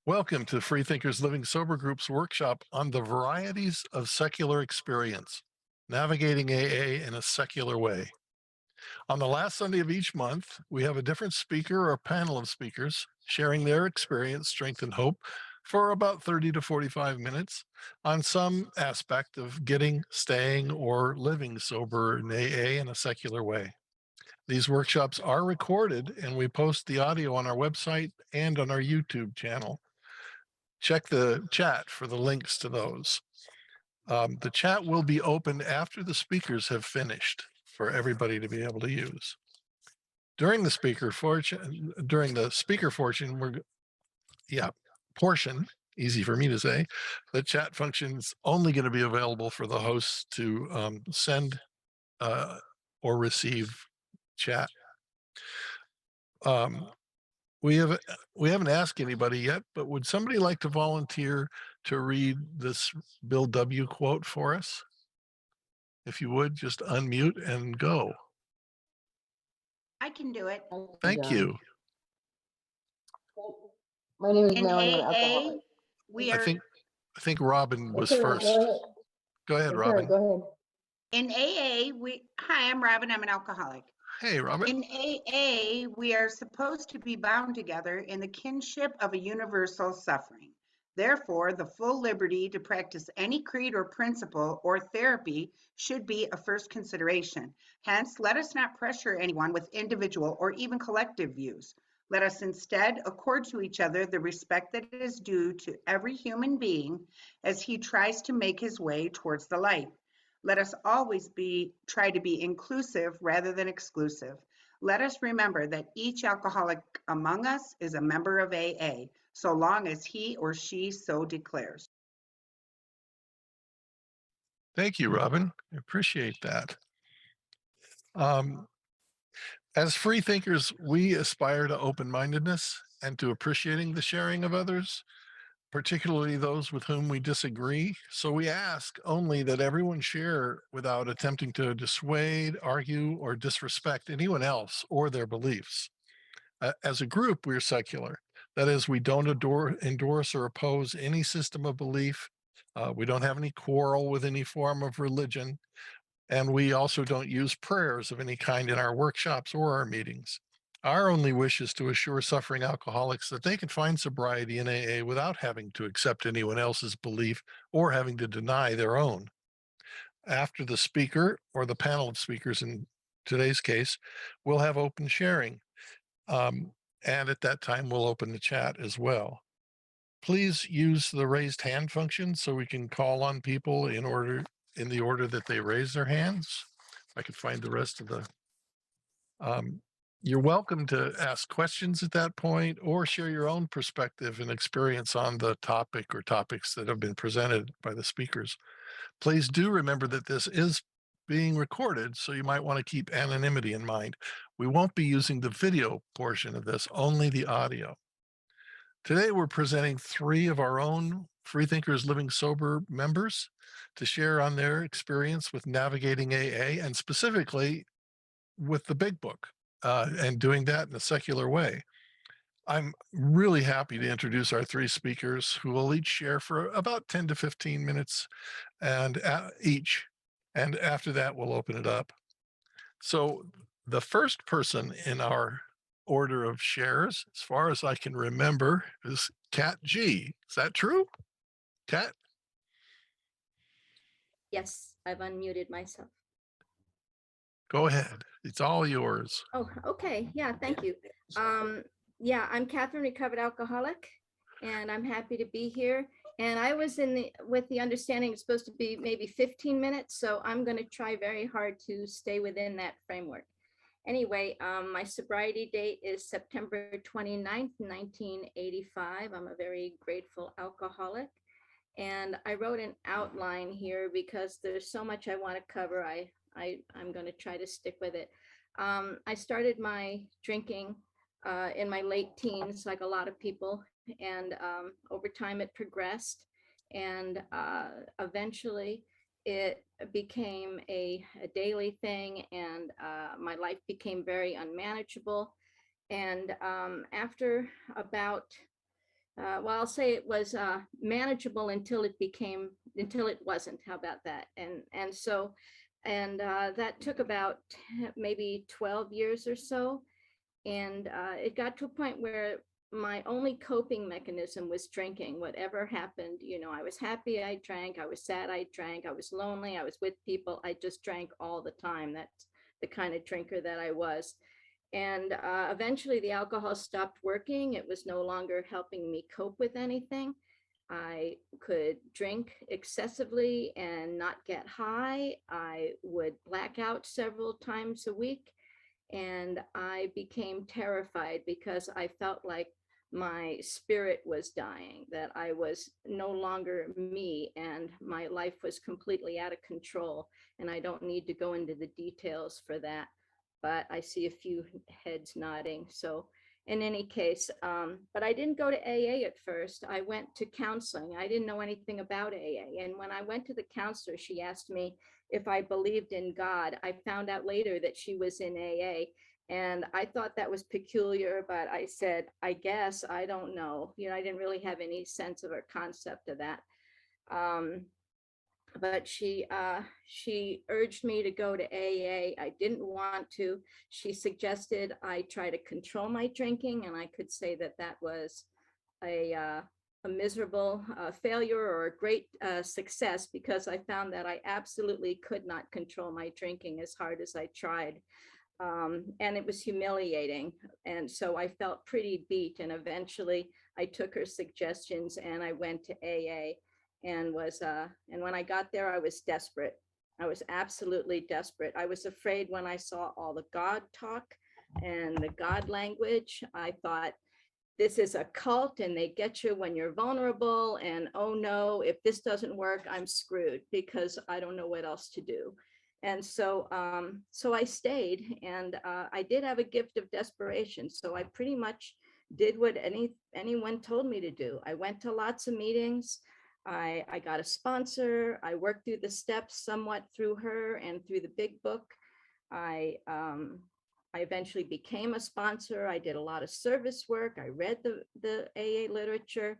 Welcome to Freethinkers Living Sober Group's workshop on the Varieties of Secular Experience, Navigating AA in a Secular Way. On the last Sunday of each month, we have a different speaker or panel of speakers sharing their experience, strength, and hope for about 30 to 45 minutes on some aspect of getting, staying, or living sober in AA in a secular way. These workshops are recorded and we post the audio on our website and on our YouTube channel. Check the chat for the links to those. The chat will be open after the speakers have finished for everybody to be able to use. During the speaker portion, portion, easy for me to say, the chat function's only going to be available for the hosts to send or receive chat. We haven't asked anybody yet, but would somebody like to volunteer to read this Bill W. quote for us? If you would, just unmute and go. I can do it. Thank you. My name is In Melanie. I'm AA, alcoholic. we I are think Robin was Okay, first. Go ahead. Go ahead, Okay, Robin. Go in AA. Hi, I'm Robin. I'm an alcoholic. Hey, Robin. In AA, we are supposed to be bound together in the kinship of a universal suffering. Therefore, the full liberty to practice any creed or principle or therapy should be a first consideration. Hence, let us not pressure anyone with individual or even collective views. Let us instead accord to each other the respect that is due to every human being as he tries to make his way towards the light. Let us always try to be inclusive rather than exclusive. Let us remember that each alcoholic among us is a member of AA, so long as he or she so declares. Thank you, Robin. I appreciate that. As free thinkers, we aspire to open-mindedness and to appreciating the sharing of others, particularly those with whom we disagree. So we ask only that everyone share without attempting to dissuade, argue, or disrespect anyone else or their beliefs. As a group, we're secular. That is, we don't endorse or oppose any system of belief. We don't have any quarrel with any form of religion. And we also don't use prayers of any kind in our workshops or our meetings. Our only wish is to assure suffering alcoholics that they can find sobriety in AA without having to accept anyone else's belief or having to deny their own. After the speaker or the panel of speakers in today's case, we'll have open sharing. And at that time, we'll open the chat as well. Please use the raised hand function so we can call on people in the order that they raise their hands. I could find the rest of the. You're welcome to ask questions at that point or share your own perspective and experience on the topic or topics that have been presented by the speakers. Please do remember that this is being recorded, so you might want to keep anonymity in mind. We won't be using the video portion of this, only the audio. Today, we're presenting 3 of our own Freethinkers Living Sober members to share on their experience with navigating AA and specifically with the big book and doing that in a secular way. I'm really happy to introduce our 3 speakers who will each share for about 10 to 15 minutes and each. And after that, we'll open it up. So the first person in our order of shares, as far as I can remember, is Kat G. Is that true? Kat? Yes, I've unmuted myself. Go ahead. It's all yours. Oh, okay. Yeah, thank you. Yeah, I'm Catherine, recovered alcoholic, and I'm happy to be here. And I was with the understanding it's supposed to be maybe 15 minutes, so I'm going to try very hard to stay within that framework. Anyway, my sobriety date is September 29th, 1985. I'm a very grateful alcoholic. And I wrote an outline here because there's so much I want to cover. I'm going to try to stick with it. I started my drinking in my late teens, like a lot of people. And over time it progressed. And eventually it became a daily thing, and my life became very unmanageable. And after about well, I'll say it was manageable until it wasn't. How about that? And that took about maybe 12 years or so. And it got to a point where my only coping mechanism was drinking. Whatever happened, I was happy, I drank. I was sad, I drank. I was lonely, I was with people. I just drank all the time. That's the kind of drinker that I was. And eventually the alcohol stopped working. It was no longer helping me cope with anything. I could drink excessively and not get high. I would black out several times a week. And I became terrified because I felt like my spirit was dying, that I was no longer me, and my life was completely out of control. And I don't need to go into the details for that, but I see a few heads nodding. So in any case, but I didn't go to AA at first. I went to counseling. I didn't know anything about AA. And when I went to the counselor, she asked me if I believed in God. I found out later that she was in AA. And I thought that was peculiar, but I said, I guess, I don't know. I didn't really have any sense of or concept of that. But she urged me to go to AA. I didn't want to. She suggested I try to control my drinking, and I could say that that was a miserable failure or a great success, because I found that I absolutely could not control my drinking as hard as I tried. And it was humiliating. And so I felt pretty beat. And eventually I took her suggestions and I went to AA, and when I got there, I was desperate. I was absolutely desperate. I was afraid when I saw all the God talk and the God language. I thought, this is a cult and they get you when you're vulnerable. And oh no, if this doesn't work, I'm screwed because I don't know what else to do. And so I stayed, and I did have a gift of desperation. So I pretty much did what anyone told me to do. I went to lots of meetings. I got a sponsor. I worked through the steps somewhat through her and through the big book. I eventually became a sponsor. I did a lot of service work. I read the AA literature.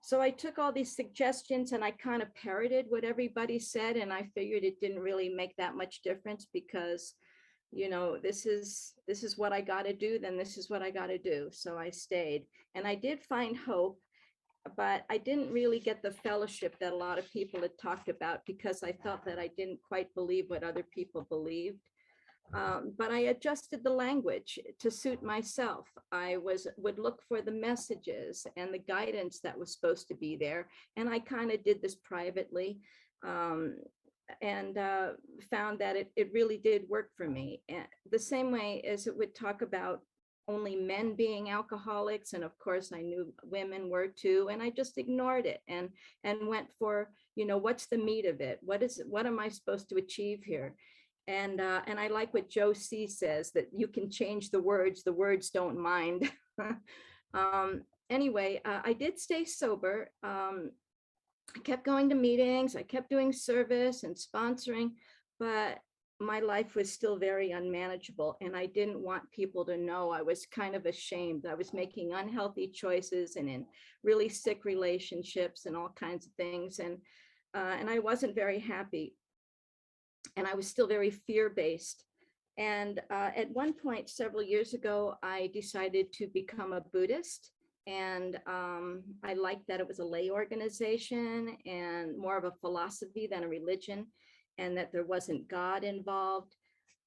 So I took all these suggestions and I kind of parroted what everybody said. And I figured it didn't really make that much difference because, this is what I got to do. Then this is what I got to do. So I stayed, and I did find hope, but I didn't really get the fellowship that a lot of people had talked about because I felt that I didn't quite believe what other people believed. But I adjusted the language to suit myself. I would look for the messages and the guidance that was supposed to be there. And I kind of did this privately, and found that it really did work for me. And the same way as it would talk about only men being alcoholics. And of course I knew women were too. And I just ignored it and went for, what's the meat of it? What am I supposed to achieve here? And I like what Joe C says, that you can change the words don't mind. Anyway, I did stay sober. I kept going to meetings, I kept doing service and sponsoring, but my life was still very unmanageable. And I didn't want people to know. I was kind of ashamed. I was making unhealthy choices and in really sick relationships and all kinds of things. And I wasn't very happy. And I was still very fear-based. And at one point, several years ago, I decided to become a Buddhist. And I liked that it was a lay organization and more of a philosophy than a religion, and that there wasn't God involved.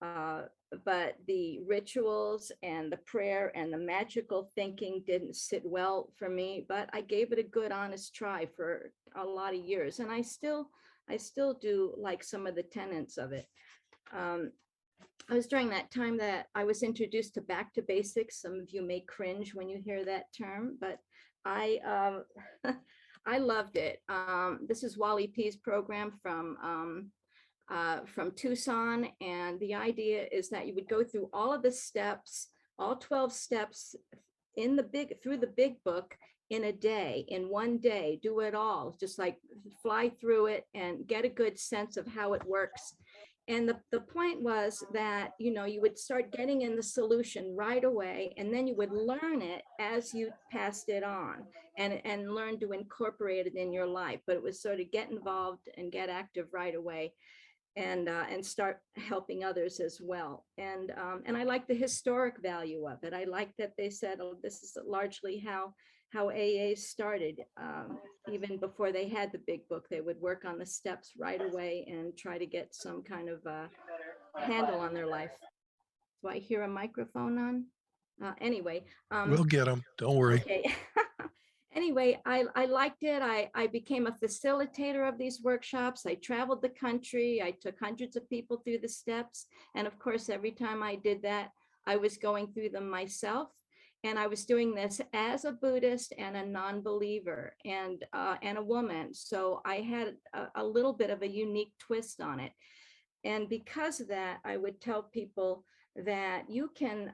But the rituals and the prayer and the magical thinking didn't sit well for me, but I gave it a good, honest try for a lot of years. And I still do like some of the tenets of it. It was during that time that I was introduced to back to basics. Some of you may cringe when you hear that term, but I loved it. This is Wally P's program from Tucson. And the idea is that you would go through all of the steps, all 12 steps through the big book in a day, in one day, do it all, just like fly through it and get a good sense of how it works. And the point was that, you would start getting in the solution right away, and then you would learn it as you passed it on and learn to incorporate it in your life. But it was sort of get involved and get active right away, and start helping others as well. And I like the historic value of it. I like that they said, oh, this is largely how AA started. Even before they had the big book, they would work on the steps right away and try to get some kind of handle on their life. Do I hear a microphone on? Anyway. We'll get them. Don't worry. Okay. Anyway, I liked it. I became a facilitator of these workshops. I traveled the country. I took hundreds of people through the steps. And of course, every time I did that, I was going through them myself. And I was doing this as a Buddhist and a non-believer and a woman. So I had a little bit of a unique twist on it. And because of that, I would tell people that you can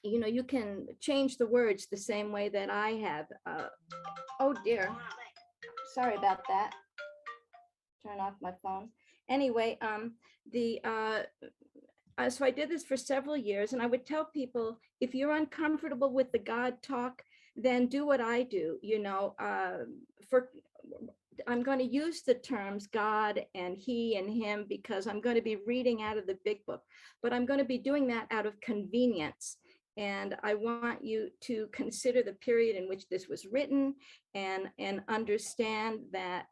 you can change the words the same way that I have. Oh dear, sorry about that. Turn off my phone. Anyway, so I did this for several years, and I would tell people, if you're uncomfortable with the God talk, then do what I do. I'm going to use the terms God and he and him because I'm going to be reading out of the big book, but I'm going to be doing that out of convenience. And I want you to consider the period in which this was written and understand that,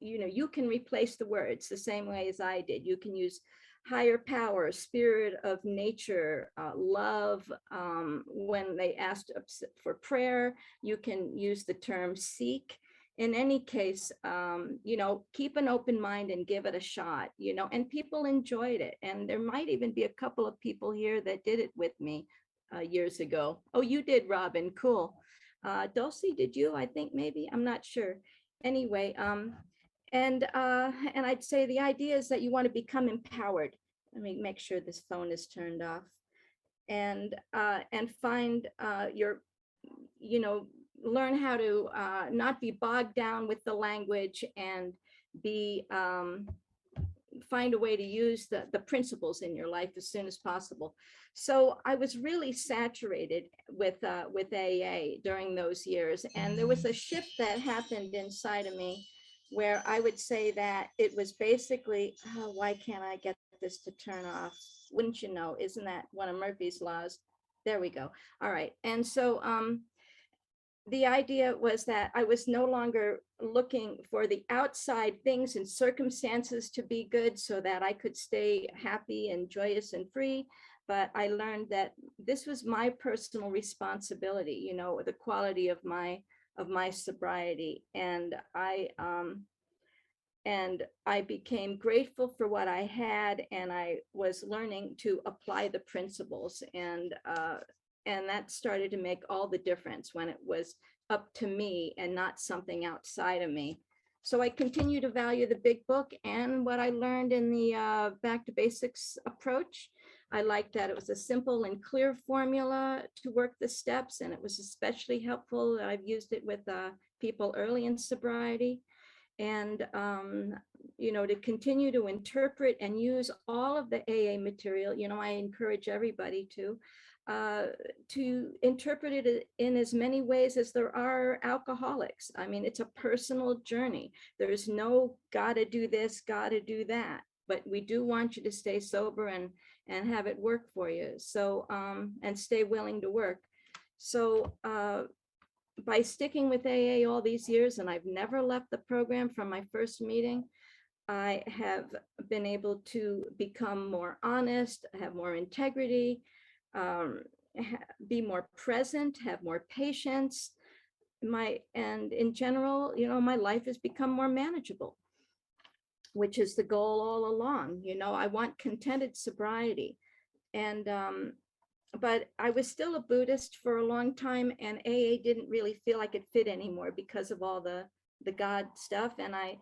you can replace the words the same way as I did. You can use higher power, spirit of nature, love. When they asked for prayer, you can use the term seek. In any case, keep an open mind and give it a shot, and people enjoyed it. And there might even be a couple of people here that did it with me years ago. Oh, you did, Robin. Cool. Dulcie, did you? I think maybe, I'm not sure. Anyway, and I'd say the idea is that you want to become empowered. Let me make sure this phone is turned off. And find your, learn how to not be bogged down with the language and be find a way to use the principles in your life as soon as possible. So I was really saturated with AA during those years, and there was a shift that happened inside of me where I would say that it was basically, oh, why can't I get this to turn off? Wouldn't you know? Isn't that one of Murphy's laws? There we go. All right. And so the idea was that I was no longer looking for the outside things and circumstances to be good so that I could stay happy and joyous and free. But I learned that this was my personal responsibility, the quality of my sobriety. And I became grateful for what I had, and I was learning to apply the principles, and that started to make all the difference when it was up to me and not something outside of me. So I continue to value the big book and what I learned in the back to basics approach. I liked that it was a simple and clear formula to work the steps, and it was especially helpful. I've used it with people early in sobriety. And, to continue to interpret and use all of the AA material, I encourage everybody to interpret it in as many ways as there are alcoholics. I mean, it's a personal journey. There's no gotta do this, gotta do that, but we do want you to stay sober and have it work for you. So, and stay willing to work. So, by sticking with AA all these years, and I've never left the program from my first meeting, I have been able to become more honest, have more integrity, be more present, have more patience. And in general, my life has become more manageable, which is the goal all along. I want contented sobriety. And but I was still a Buddhist for a long time, and AA didn't really feel like it fit anymore because of all the God stuff. And I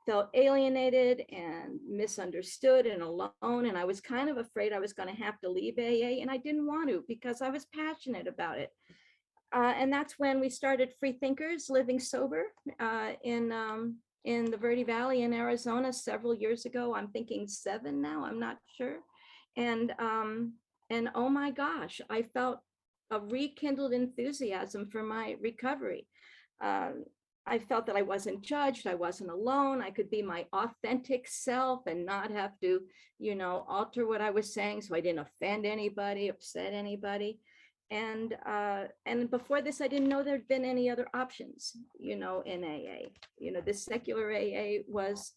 felt alienated and misunderstood and alone. And I was kind of afraid I was going to have to leave AA, and I didn't want to because I was passionate about it. And that's when we started Freethinkers Living Sober in in the Verde Valley in Arizona several years ago. I'm thinking 7 now, I'm not sure. And oh my gosh, I felt a rekindled enthusiasm for my recovery. I felt that I wasn't judged, I wasn't alone, I could be my authentic self and not have to, alter what I was saying so I didn't offend anybody, upset anybody. And before this, I didn't know there'd been any other options, in AA. This secular AA was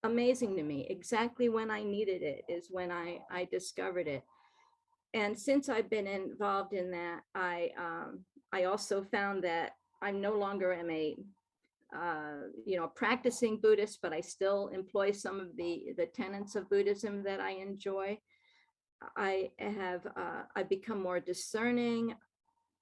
amazing to me. Exactly when I needed it is when I discovered it. And since I've been involved in that, I also found that I no longer am a practicing Buddhist, but I still employ some of the tenets of Buddhism that I enjoy. I've become more discerning.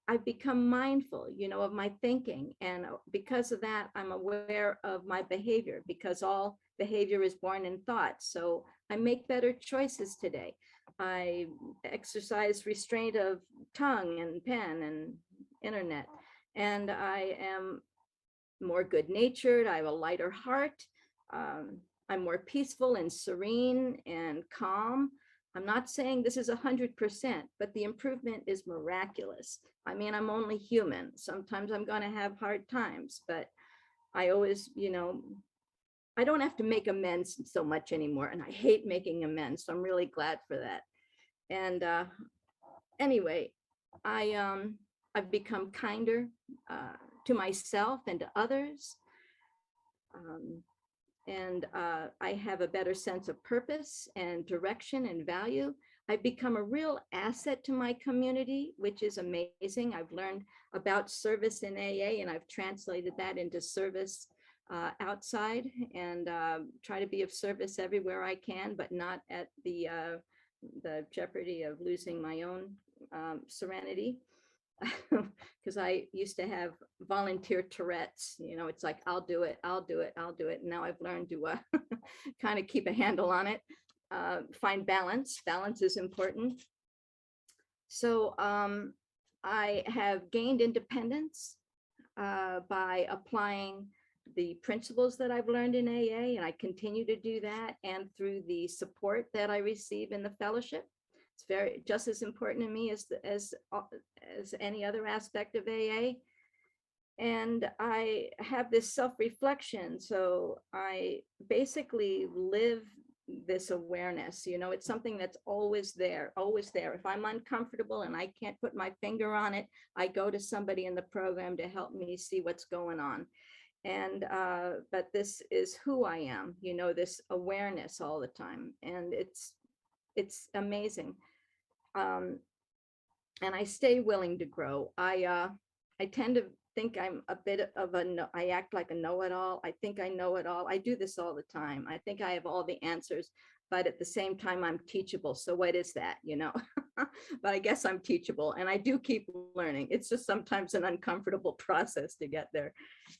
I've become mindful, of my thinking. And because of that, I'm aware of my behavior, because all behavior is born in thought. So I make better choices today. I exercise restraint of tongue and pen and internet. And I am more good-natured. I have a lighter heart. I'm more peaceful and serene and calm. I'm not saying this is 100%, but the improvement is miraculous. I mean, I'm only human. Sometimes I'm going to have hard times, but I always, I don't have to make amends so much anymore. And I hate making amends. So I'm really glad for that. And anyway, I've become kinder to myself and to others. And I have a better sense of purpose and direction and value. I've become a real asset to my community, which is amazing. I've learned about service in AA, and I've translated that into service outside, and try to be of service everywhere I can, but not at the jeopardy of losing my own serenity. Because I used to have volunteer Tourette's, it's like, I'll do it. And now I've learned to kind of keep a handle on it, find balance. Balance is important. So I have gained independence by applying the principles that I've learned in AA, and I continue to do that, and through the support that I receive in the fellowship. It's very just as important to me as any other aspect of AA. And I have this self-reflection. So I basically live this awareness, it's something that's always there, always there. If I'm uncomfortable and I can't put my finger on it, I go to somebody in the program to help me see what's going on. And but this is who I am, this awareness all the time. And it's amazing. And I stay willing to grow. I tend to think I'm a bit of I act like a know-it-all. I think I know it all. I do this all the time. I think I have all the answers, but at the same time, I'm teachable. So what is that, But I guess I'm teachable, and I do keep learning. It's just sometimes an uncomfortable process to get there.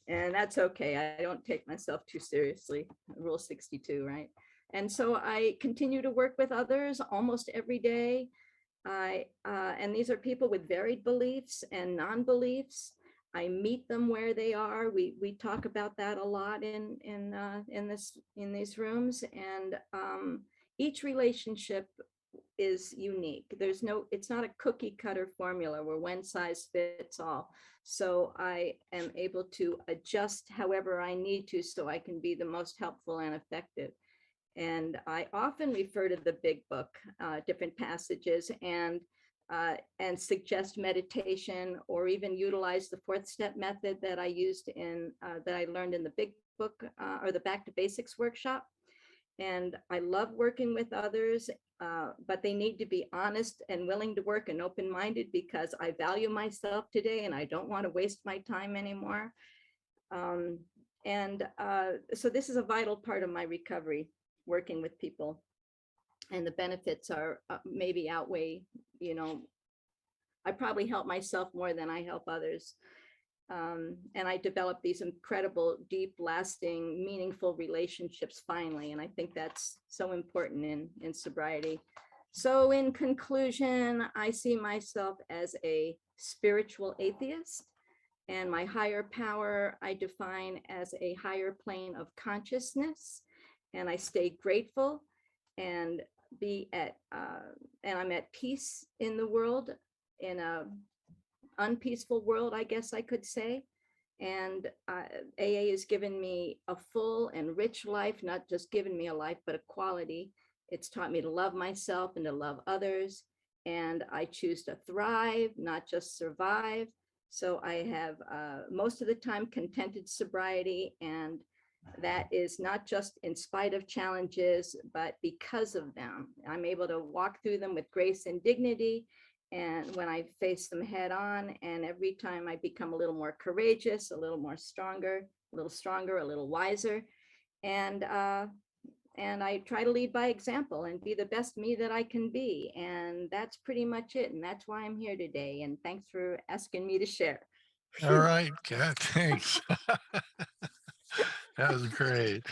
And that's okay. I don't take myself too seriously. Rule 62, right? And so I continue to work with others almost every day. And these are people with varied beliefs and non-beliefs. I meet them where they are. We talk about that a lot in these rooms, and each relationship is unique. It's not a cookie cutter formula where one size fits all. So I am able to adjust however I need to, so I can be the most helpful and effective. And I often refer to the big book, different passages, and suggest meditation, or even utilize the 4th step method that I used that I learned in the big book, or the Back to Basics workshop. And I love working with others, but they need to be honest and willing to work and open-minded, because I value myself today and I don't want to waste my time anymore. So this is a vital part of my recovery, working with people, and the benefits are maybe outweigh, I probably help myself more than I help others. And I develop these incredible, deep, lasting, meaningful relationships finally. And I think that's so important in sobriety. So in conclusion, I see myself as a spiritual atheist. And my higher power, I define as a higher plane of consciousness. And I stay grateful and and I'm at peace in the world, in a unpeaceful world, I guess I could say. And AA has given me a full and rich life, not just given me a life, but a quality. It's taught me to love myself and to love others. And I choose to thrive, not just survive. So I have most of the time contented sobriety, and that is not just in spite of challenges, but because of them. I'm able to walk through them with grace and dignity. And when I face them head on, and every time I become a little more courageous, a little more stronger, a little wiser. And I try to lead by example and be the best me that I can be. And that's pretty much it. And that's why I'm here today. And thanks for asking me to share. All right, Kat, thanks. That was great.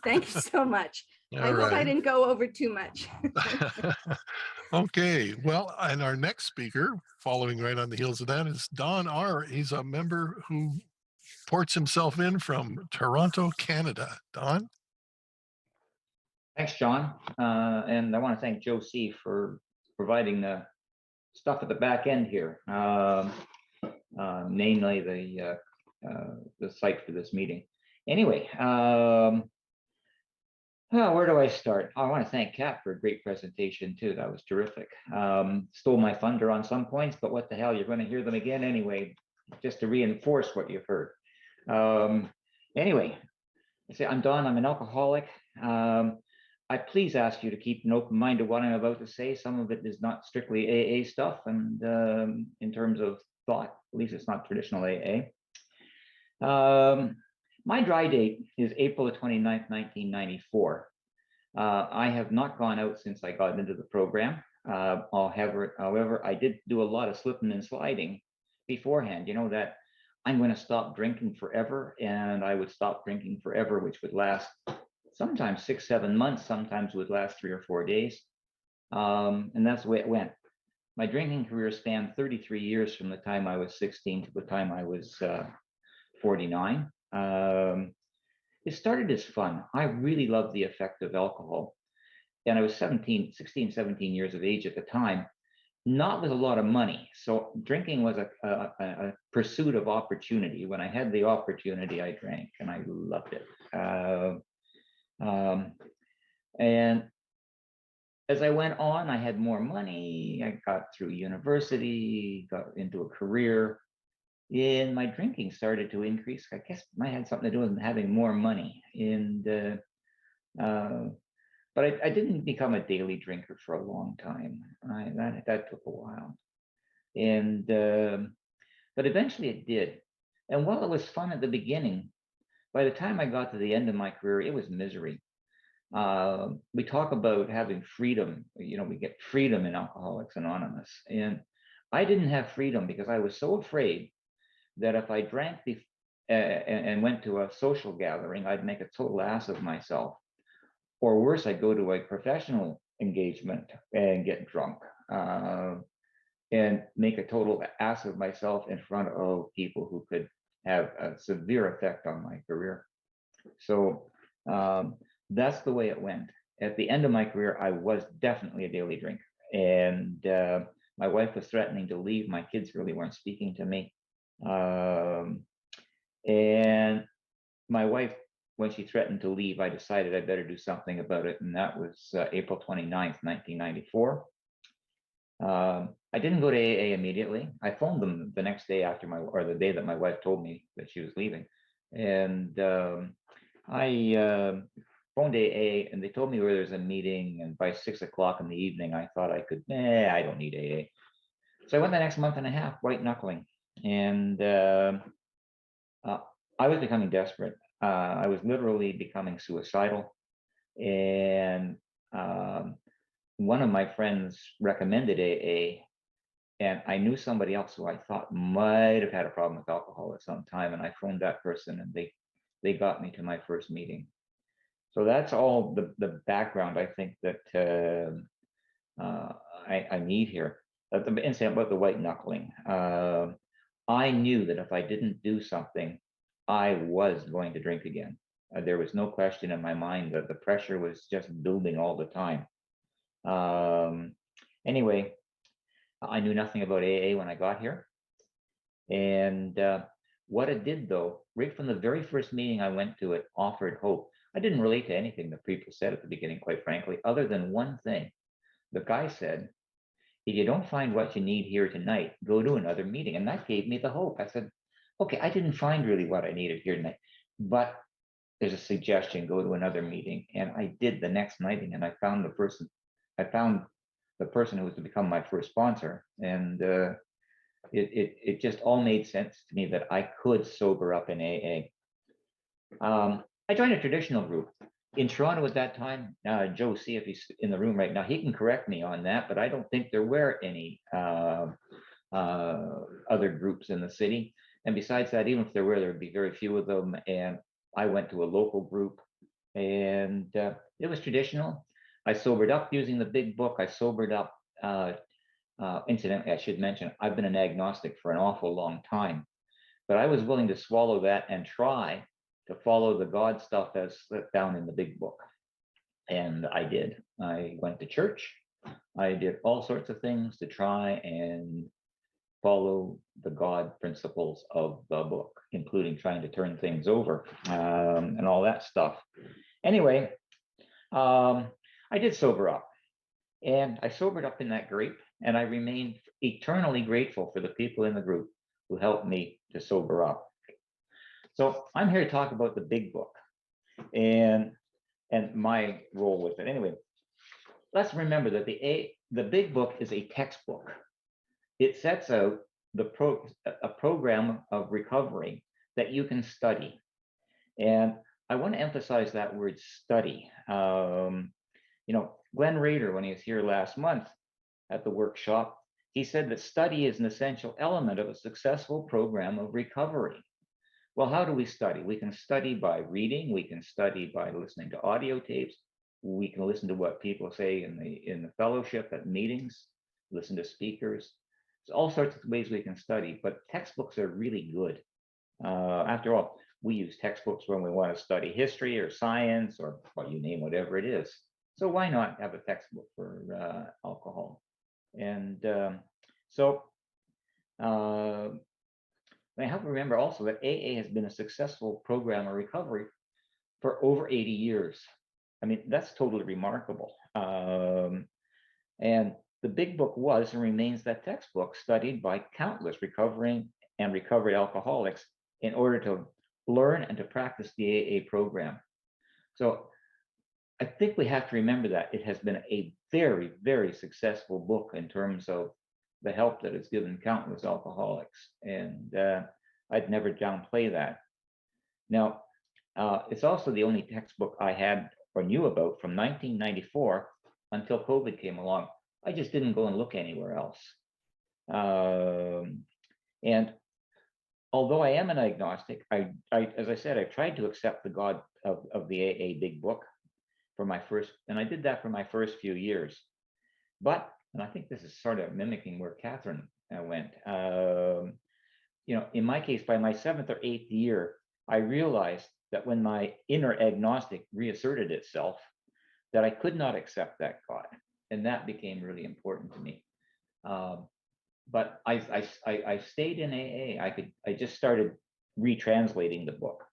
Thank you so much. All I hope I right. didn't go over too much. Okay, well, and our next speaker, following right on the heels of that, is Don R. He's a member who ports himself in from Toronto, Canada. Don? Thanks, John. And I want to thank Joe C. for providing the stuff at the back end here, namely the site for this meeting. Anyway, where do I start? I want to thank Kat for a great presentation too. That was terrific. Stole my thunder on some points, but what the hell, you're going to hear them again anyway, just to reinforce what you've heard. Anyway, I'm Don. I'm an alcoholic. I please ask you to keep an open mind to what I'm about to say. Some of it is not strictly AA stuff, and in terms of thought, at least it's not traditional AA. My dry date is April the 29th, 1994. I have not gone out since I got into the program. However, I did do a lot of slipping and sliding beforehand. You know that I'm going to stop drinking forever, and I would stop drinking forever, which would last sometimes 6-7 months, sometimes would last 3 or 4 days. And that's the way it went. My drinking career spanned 33 years from the time I was 16 to the time I was 49. It started as fun. I really loved the effect of alcohol. And I was 16, 17 years of age at the time, not with a lot of money. So drinking was a pursuit of opportunity. When I had the opportunity, I drank, and I loved it. And as I went on, I had more money. I got through university, got into a career, and my drinking started to increase. I guess it might have something to do with having more money. And but I didn't become a daily drinker for a long time. That took a while, and but eventually it did. And while it was fun at the beginning, by the time I got to the end of my career, it was misery. We talk about having freedom. You know, we get freedom in Alcoholics Anonymous, and I didn't have freedom because I was so afraid that if I drank and went to a social gathering, I'd make a total ass of myself. Or worse, I'd go to a professional engagement and get drunk and make a total ass of myself in front of people who could have a severe effect on my career. So that's the way it went. At the end of my career, I was definitely a daily drinker. And my wife was threatening to leave. My kids really weren't speaking to me. And my wife, when she threatened to leave, I decided I better do something about it. And that was April 29th, 1994. I didn't go to AA immediately. I phoned them the next day after the day that my wife told me that she was leaving. And I phoned AA, and they told me where there's a meeting. And by 6 o'clock in the evening, I thought I could, I don't need AA. So I went the next month and a half, white knuckling. And I was becoming desperate. I was literally becoming suicidal. And one of my friends recommended AA, and I knew somebody else who I thought might have had a problem with alcohol at some time. And I phoned that person, and they got me to my first meeting. So that's all the background I think that I need here. The incident about the white knuckling. I knew that if I didn't do something, I was going to drink again. There was no question in my mind that the pressure was just building all the time. Anyway, I knew nothing about AA when I got here. And what it did, though, right from the very first meeting I went to, it offered hope. I didn't relate to anything that people said at the beginning, quite frankly, other than one thing. The guy said, if you don't find what you need here tonight, go to another meeting. And that gave me the hope. I said, okay, I didn't find really what I needed here tonight, but there's a suggestion, go to another meeting. And I did the next night, and I found the person who was to become my first sponsor. And it just all made sense to me that I could sober up in AA. I joined a traditional group in Toronto at that time. Joe, see if he's in the room right now. He can correct me on that, but I don't think there were any other groups in the city. And besides that, even if there were, there would be very few of them. And I went to a local group, and it was traditional. I sobered up using the big book. I sobered up. Incidentally, I should mention, I've been an agnostic for an awful long time, but I was willing to swallow that and try to follow the God stuff as set down in the big book. And I did. I went to church. I did all sorts of things to try and follow the God principles of the book, including trying to turn things over and all that stuff. Anyway, I did sober up. And I sobered up in that group, and I remain eternally grateful for the people in the group who helped me to sober up. So I'm here to talk about the big book and my role with it. Anyway, let's remember that the big book is a textbook. It sets out a program of recovery that you can study. And I want to emphasize that word study. Glenn Rader, when he was here last month at the workshop, he said that study is an essential element of a successful program of recovery. Well, how do we study? We can study by reading. We can study by listening to audio tapes. We can listen to what people say in the fellowship at meetings, listen to speakers. There's all sorts of ways we can study, but textbooks are really good. After all, we use textbooks when we want to study history or science or you name whatever it is. So why not have a textbook for alcohol? And I have to remember also that AA has been a successful program of recovery for over 80 years. I mean, that's totally remarkable. And the big book was and remains that textbook studied by countless recovering and recovery alcoholics in order to learn and to practice the AA program. So I think we have to remember that it has been a very, very successful book in terms of the help that it's given countless alcoholics. And I'd never downplay that. Now, it's also the only textbook I had or knew about from 1994 until COVID came along. I just didn't go and look anywhere else. And although I am an agnostic, I as I said, I tried to accept the God of the AA big book for my first, and I did that for my first few years. But, and I think this is sort of mimicking where Catherine went, in my case, by my 7th or 8th year, I realized that when my inner agnostic reasserted itself, that I could not accept that God. And that became really important to me. But I stayed in AA. I just started retranslating the book.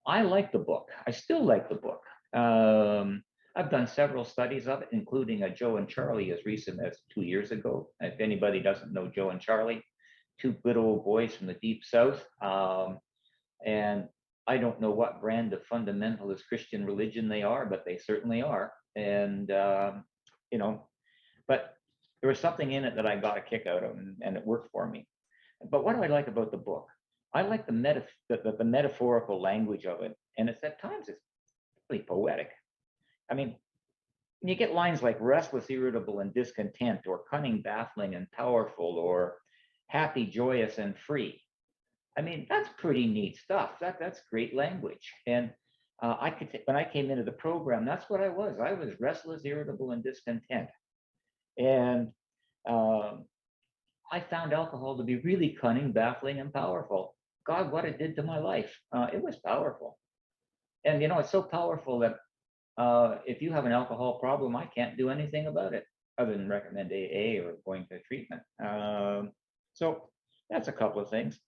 I like the book. I still like the book. I've done several studies of it, including Joe and Charlie as recent as 2 years ago. If anybody doesn't know Joe and Charlie, 2 good old boys from the deep South. And I don't know what brand of fundamentalist Christian religion they are, but they certainly are. And, but there was something in it that I got a kick out of, and it worked for me. But what do I like about the book? I like the metaphorical language of it. And it's at times it's really poetic. I mean, when you get lines like restless, irritable, and discontent, or cunning, baffling, and powerful, or happy, joyous, and free. I mean, that's pretty neat stuff. That's great language. And when I came into the program, that's what I was. I was restless, irritable, and discontent. And I found alcohol to be really cunning, baffling, and powerful. God, what it did to my life. It was powerful. And, you know, it's so powerful that if you have an alcohol problem, I can't do anything about it other than recommend AA or going to treatment. So that's a couple of things.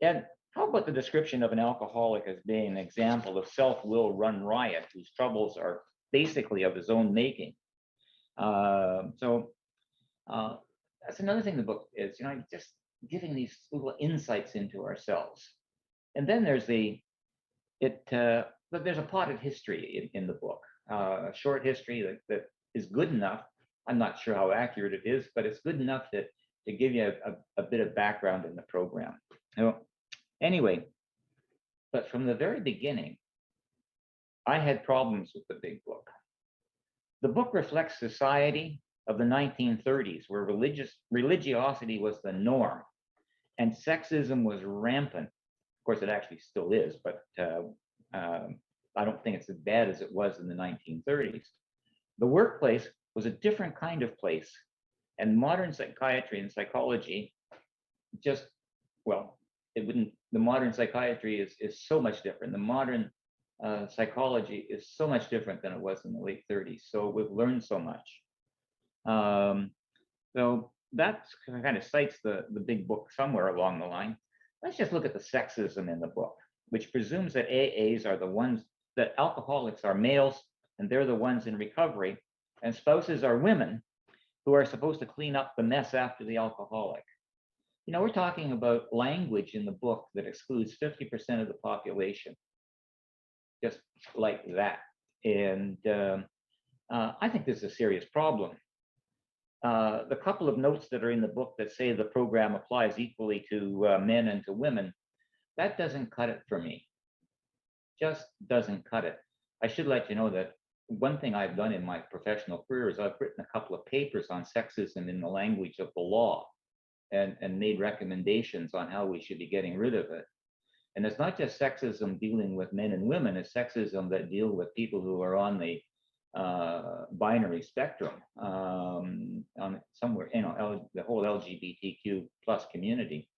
And how about the description of an alcoholic as being an example of self-will run riot, whose troubles are basically of his own making? So that's another thing the book is, you know, just giving these little insights into ourselves. And then there's but there's a potted history in the book, a short history that is good enough. I'm not sure how accurate it is, but it's good enough to give you a bit of background in the program. Anyway, but from the very beginning, I had problems with the big book. The book reflects society of the 1930s, where religiosity was the norm and sexism was rampant. Of course, it actually still is, but I don't think it's as bad as it was in the 1930s. The workplace was a different kind of place, and modern psychiatry and psychology just, well, it wouldn't, the modern psychiatry is so much different. The modern psychology is so much different than it was in the late 30s. So we've learned so much. So that kind of cites the big book somewhere along the line. Let's just look at the sexism in the book, which presumes that AAs are the ones, that alcoholics are males and they're the ones in recovery, and spouses are women who are supposed to clean up the mess after the alcoholic. You know, we're talking about language in the book that excludes 50% of the population, just like that. And I think this is a serious problem. The couple of notes that are in the book that say the program applies equally to men and to women, that doesn't cut it for me. Just doesn't cut it. I should let you know that one thing I've done in my professional career is I've written a couple of papers on sexism in the language of the law and made recommendations on how we should be getting rid of it. And it's not just sexism dealing with men and women, it's sexism that deal with people who are on the binary spectrum, on somewhere, you know, the whole LGBTQ plus community.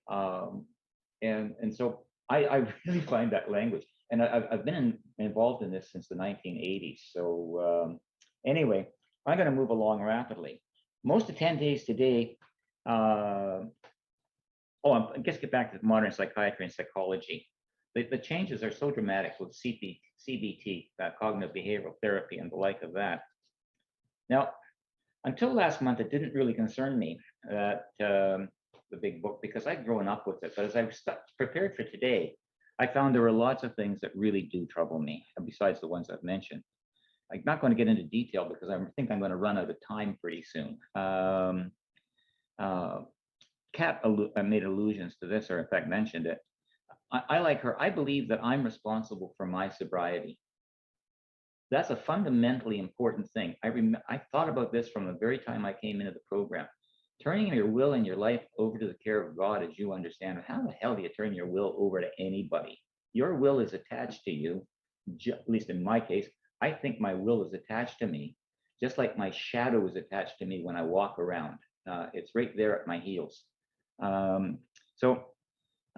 And so I really find that language, and I've been involved in this since the 1980s. So anyway, I'm going to move along rapidly. Most attendees today, I guess get back to modern psychiatry and psychology. The changes are so dramatic with CBT, cognitive behavioral therapy, and the like of that. Now, until last month, it didn't really concern me that the big book, because I'd grown up with it. But as I was prepared for today, I found there were lots of things that really do trouble me, besides the ones I've mentioned. I'm not going to get into detail because I think I'm going to run out of time pretty soon. Kat made allusions to this, or in fact mentioned it. I like her. I believe that I'm responsible for my sobriety. That's a fundamentally important thing. I thought about this from the very time I came into the program. Turning your will and your life over to the care of God, as you understand. How the hell do you turn your will over to anybody? Your will is attached to you. At least in my case, I think my will is attached to me, just like my shadow is attached to me when I walk around. It's right there at my heels.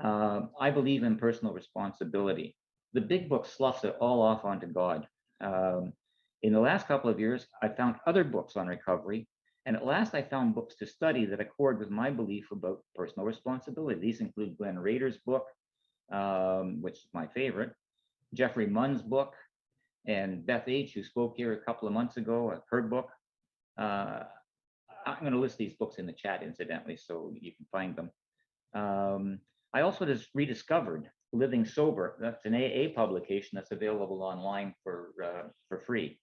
I believe in personal responsibility. The big book sloughs it all off onto God. In the last couple of years, I found other books on recovery, and at last I found books to study that accord with my belief about personal responsibility. These include Glenn Rader's book, which is my favorite, Jeffrey Munn's book, and Beth H., who spoke here a couple of months ago, her book. I'm going to list these books in the chat, incidentally, so you can find them. I also just rediscovered Living Sober. That's an AA publication that's available online for free.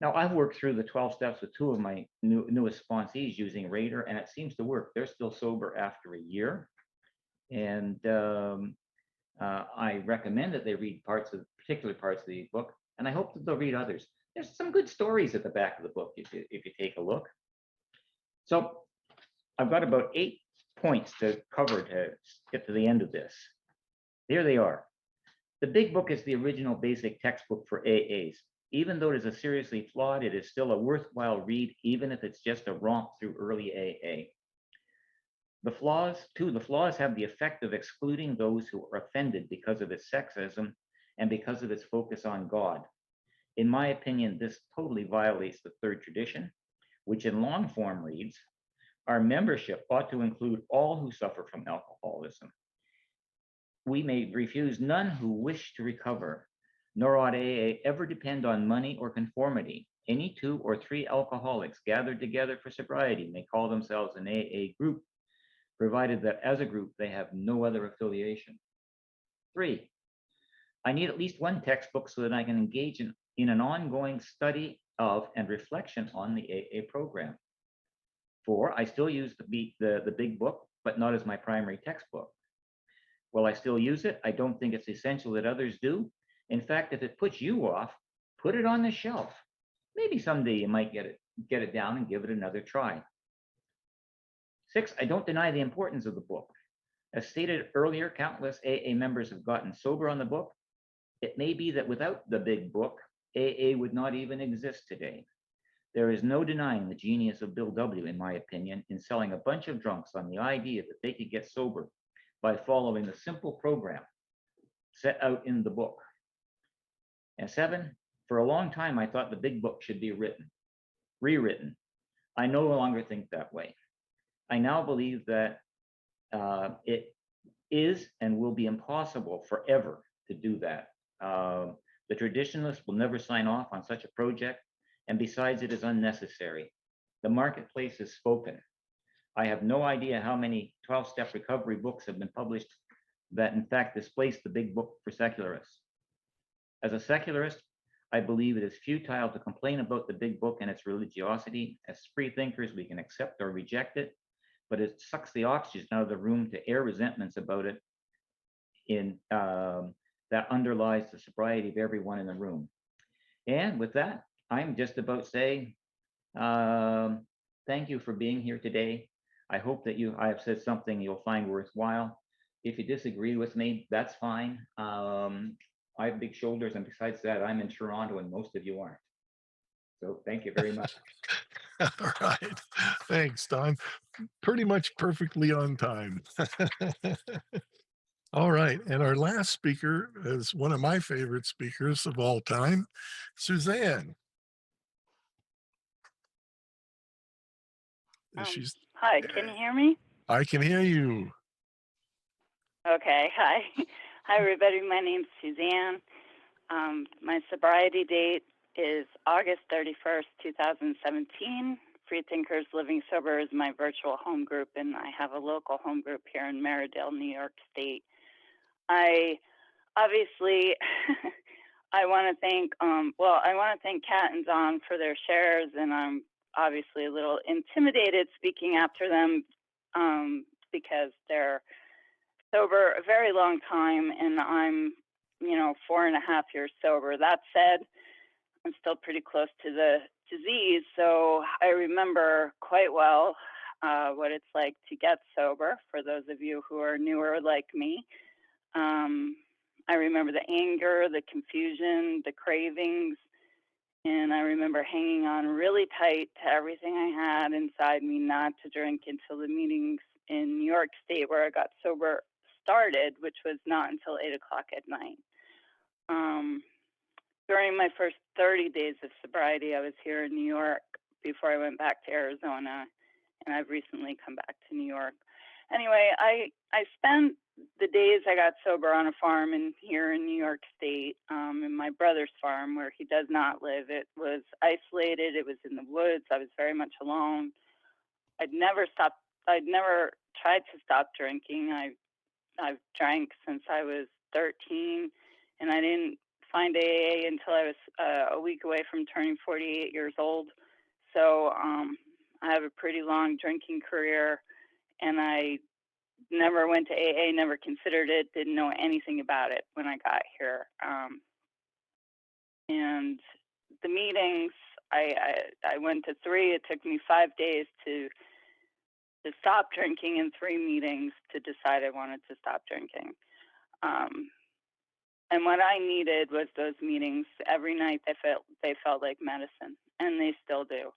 Now, I've worked through the 12 steps with two of my newest sponsees using Rader, and it seems to work. They're still sober after a year. And I recommend that they read particular parts of the book, and I hope that they'll read others. There's some good stories at the back of the book if you take a look. So I've got about 8 points to cover to get to the end of this. Here they are. The big book is the original basic textbook for AAs. Even though it is seriously flawed, it is still a worthwhile read, even if it's just a romp through early AA. The flaws have the effect of excluding those who are offended because of its sexism and because of its focus on God. In my opinion, this totally violates the third tradition, which in long form reads, our membership ought to include all who suffer from alcoholism. We may refuse none who wish to recover, nor ought AA ever depend on money or conformity. Any 2 or 3 alcoholics gathered together for sobriety may call themselves an AA group, provided that as a group they have no other affiliation. 3, I need at least one textbook so that I can engage in an ongoing study of and reflection on the AA program. 4, I still use the big book, but not as my primary textbook. While I still use it, I don't think it's essential that others do. In fact, if it puts you off, put it on the shelf. Maybe someday you might get it down and give it another try. 6, I don't deny the importance of the book. As stated earlier, countless AA members have gotten sober on the book. It may be that without the big book, AA would not even exist today. There is no denying the genius of Bill W., in my opinion, in selling a bunch of drunks on the idea that they could get sober by following the simple program set out in the book. And 7, for a long time, I thought the big book should be rewritten. I no longer think that way. I now believe that it is and will be impossible forever to do that. The traditionalists will never sign off on such a project, and besides, it is unnecessary. The marketplace has spoken. I have no idea how many 12-step recovery books have been published that in fact displace the big book for secularists. As a secularist, I believe it is futile to complain about the big book and its religiosity. As free thinkers, we can accept or reject it, but it sucks the oxygen out of the room to air resentments about it that underlies the sobriety of everyone in the room. And with that, I'm just about saying thank you for being here today. I hope that I have said something you'll find worthwhile. If you disagree with me, that's fine. I have big shoulders, and besides that, I'm in Toronto and most of you aren't. So thank you very much. All right. Thanks, Don. Pretty much perfectly on time. All right. And our last speaker is one of my favorite speakers of all time, Suzanne. She's Hi, can you hear me? I can hear you. Okay, hi. Hi, everybody. My name's Suzanne. My sobriety date is August 31st, 2017. Freethinkers Living Sober is my virtual home group, and I have a local home group here in Merridale, New York State. I obviously, I want to thank, Kat and Don for their shares, and I'm obviously a little intimidated speaking after them because they're sober a very long time, and I'm, 4.5 years sober. That said, I'm still pretty close to the disease, so I remember quite well what it's like to get sober, for those of you who are newer like me. I remember the anger, the confusion, the cravings, and I remember hanging on really tight to everything I had inside me not to drink until the meetings in New York State where I got sober started, which was not until 8 o'clock at night. During my first 30 days of sobriety, I was here in New York before I went back to Arizona, and I've recently come back to New York. Anyway, I spent the days I got sober on a farm here in New York State, in my brother's farm where he does not live. It was isolated. It was in the woods. I was very much alone. I'd never tried to stop drinking. I've drank since I was 13, and I didn't find AA until I was a week away from turning 48 years old. So I have a pretty long drinking career, and I never went to AA, never considered it, didn't know anything about it when I got here. And the meetings, I went to 3. It took me 5 days to stop drinking, and 3 meetings to decide I wanted to stop drinking. And what I needed was those meetings every night. They felt like medicine, and they still do.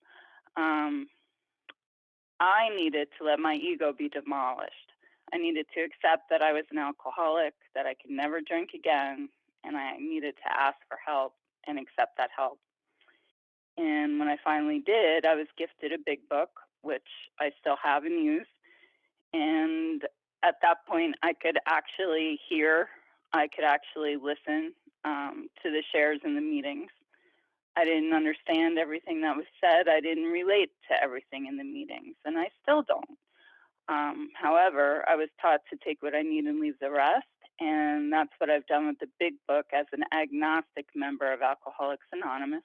I needed to let my ego be demolished. I needed to accept that I was an alcoholic, that I could never drink again, and I needed to ask for help and accept that help. And when I finally did, I was gifted a big book, which I still have and use. And at that point, I could actually hear, I could actually listen to the shares in the meetings. I didn't understand everything that was said. I didn't relate to everything in the meetings, and I still don't. However, I was taught to take what I need and leave the rest, and that's what I've done with the big book as an agnostic member of Alcoholics Anonymous.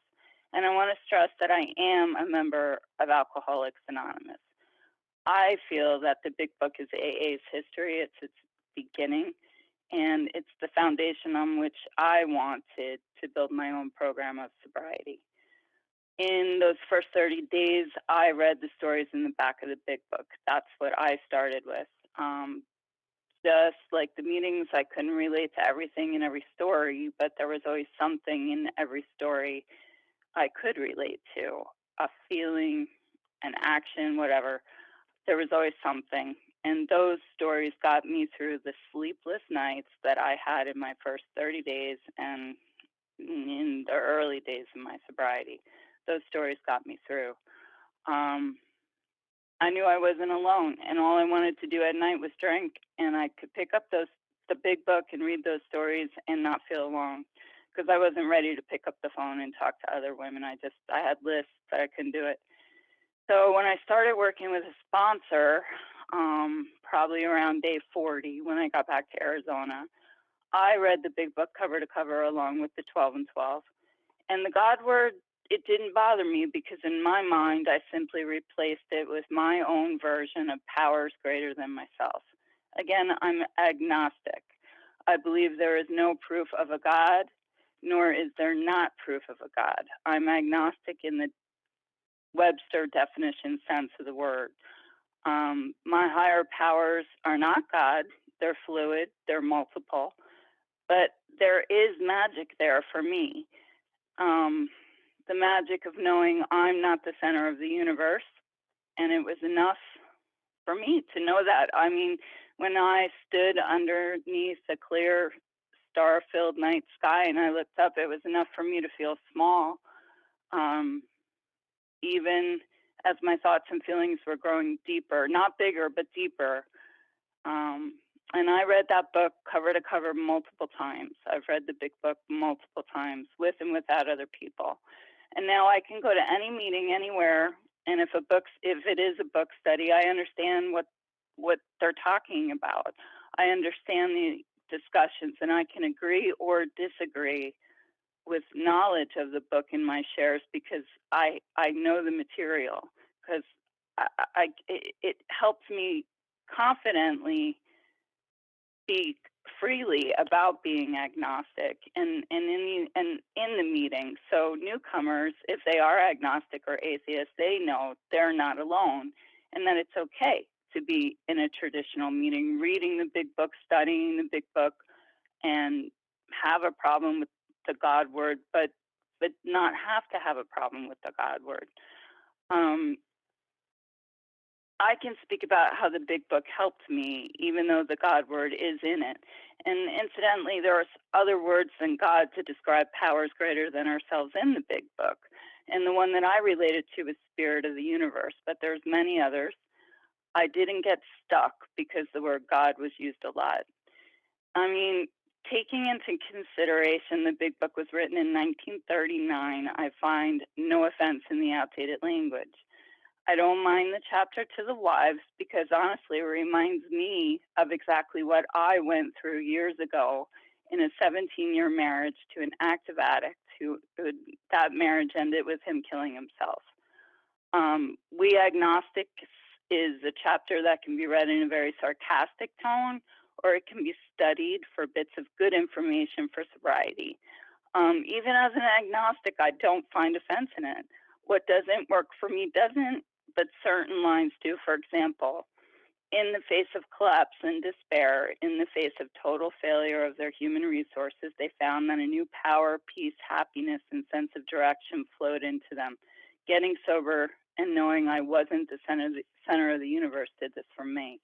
And I want to stress that I am a member of Alcoholics Anonymous. I feel that the big book is AA's history. It's its beginning, and it's the foundation on which I wanted to build my own program of sobriety. In those first 30 days, I read the stories in the back of the big book. That's what I started with. Just like the meetings, I couldn't relate to everything in every story, but there was always something in every story I could relate to, a feeling, an action, whatever. There was always something. And those stories got me through the sleepless nights that I had in my first 30 days and in the early days of my sobriety. Those stories got me through. I knew I wasn't alone, and all I wanted to do at night was drink, and I could pick up the big book and read those stories and not feel alone, because I wasn't ready to pick up the phone and talk to other women. I had lists, but I couldn't do it. So when I started working with a sponsor, probably around day 40, when I got back to Arizona, I read the big book cover to cover along with the 12 and 12. And the God word, it didn't bother me, because in my mind, I simply replaced it with my own version of powers greater than myself. Again, I'm agnostic. I believe there is no proof of a God, nor is there not proof of a God. I'm agnostic in the Webster definition sense of the word. My higher powers are not God. They're fluid, they're multiple, but there is magic there for me. The magic of knowing I'm not the center of the universe, and it was enough for me to know that. I mean, when I stood underneath a clear, star-filled night sky and I looked up, it was enough for me to feel small, even as my thoughts and feelings were growing deeper, not bigger, but deeper. And I read that book cover to cover multiple times. I've read the big book multiple times, with and without other people. And now I can go to any meeting anywhere, and if it is a book study, I understand what they're talking about. I understand the discussions, and I can agree or disagree with knowledge of the book in my shares, because I know the material, because it helps me confidently speak freely about being agnostic and in the meeting. So newcomers, if they are agnostic or atheist, they know they're not alone, and that it's okay to be in a traditional meeting, reading the big book, studying the big book, and have a problem with the God word, but not have to have a problem with the God word. I can speak about how the big book helped me, even though the God word is in it. And incidentally, there are other words than God to describe powers greater than ourselves in the big book. And the one that I related to was Spirit of the Universe, but there's many others. I didn't get stuck because the word God was used a lot. I mean, taking into consideration the big book was written in 1939, I find no offense in the outdated language. I don't mind the chapter to the wives, because honestly, it reminds me of exactly what I went through years ago in a 17-year marriage to an active addict that marriage ended with him killing himself. We Agnostics is a chapter that can be read in a very sarcastic tone, or it can be studied for bits of good information for sobriety. Even as an agnostic, I don't find offense in it. What doesn't work for me doesn't, but certain lines do. For example, in the face of collapse and despair, in the face of total failure of their human resources, they found that a new power, peace, happiness, and sense of direction flowed into them. Getting sober and knowing I wasn't the center of the universe did this for me.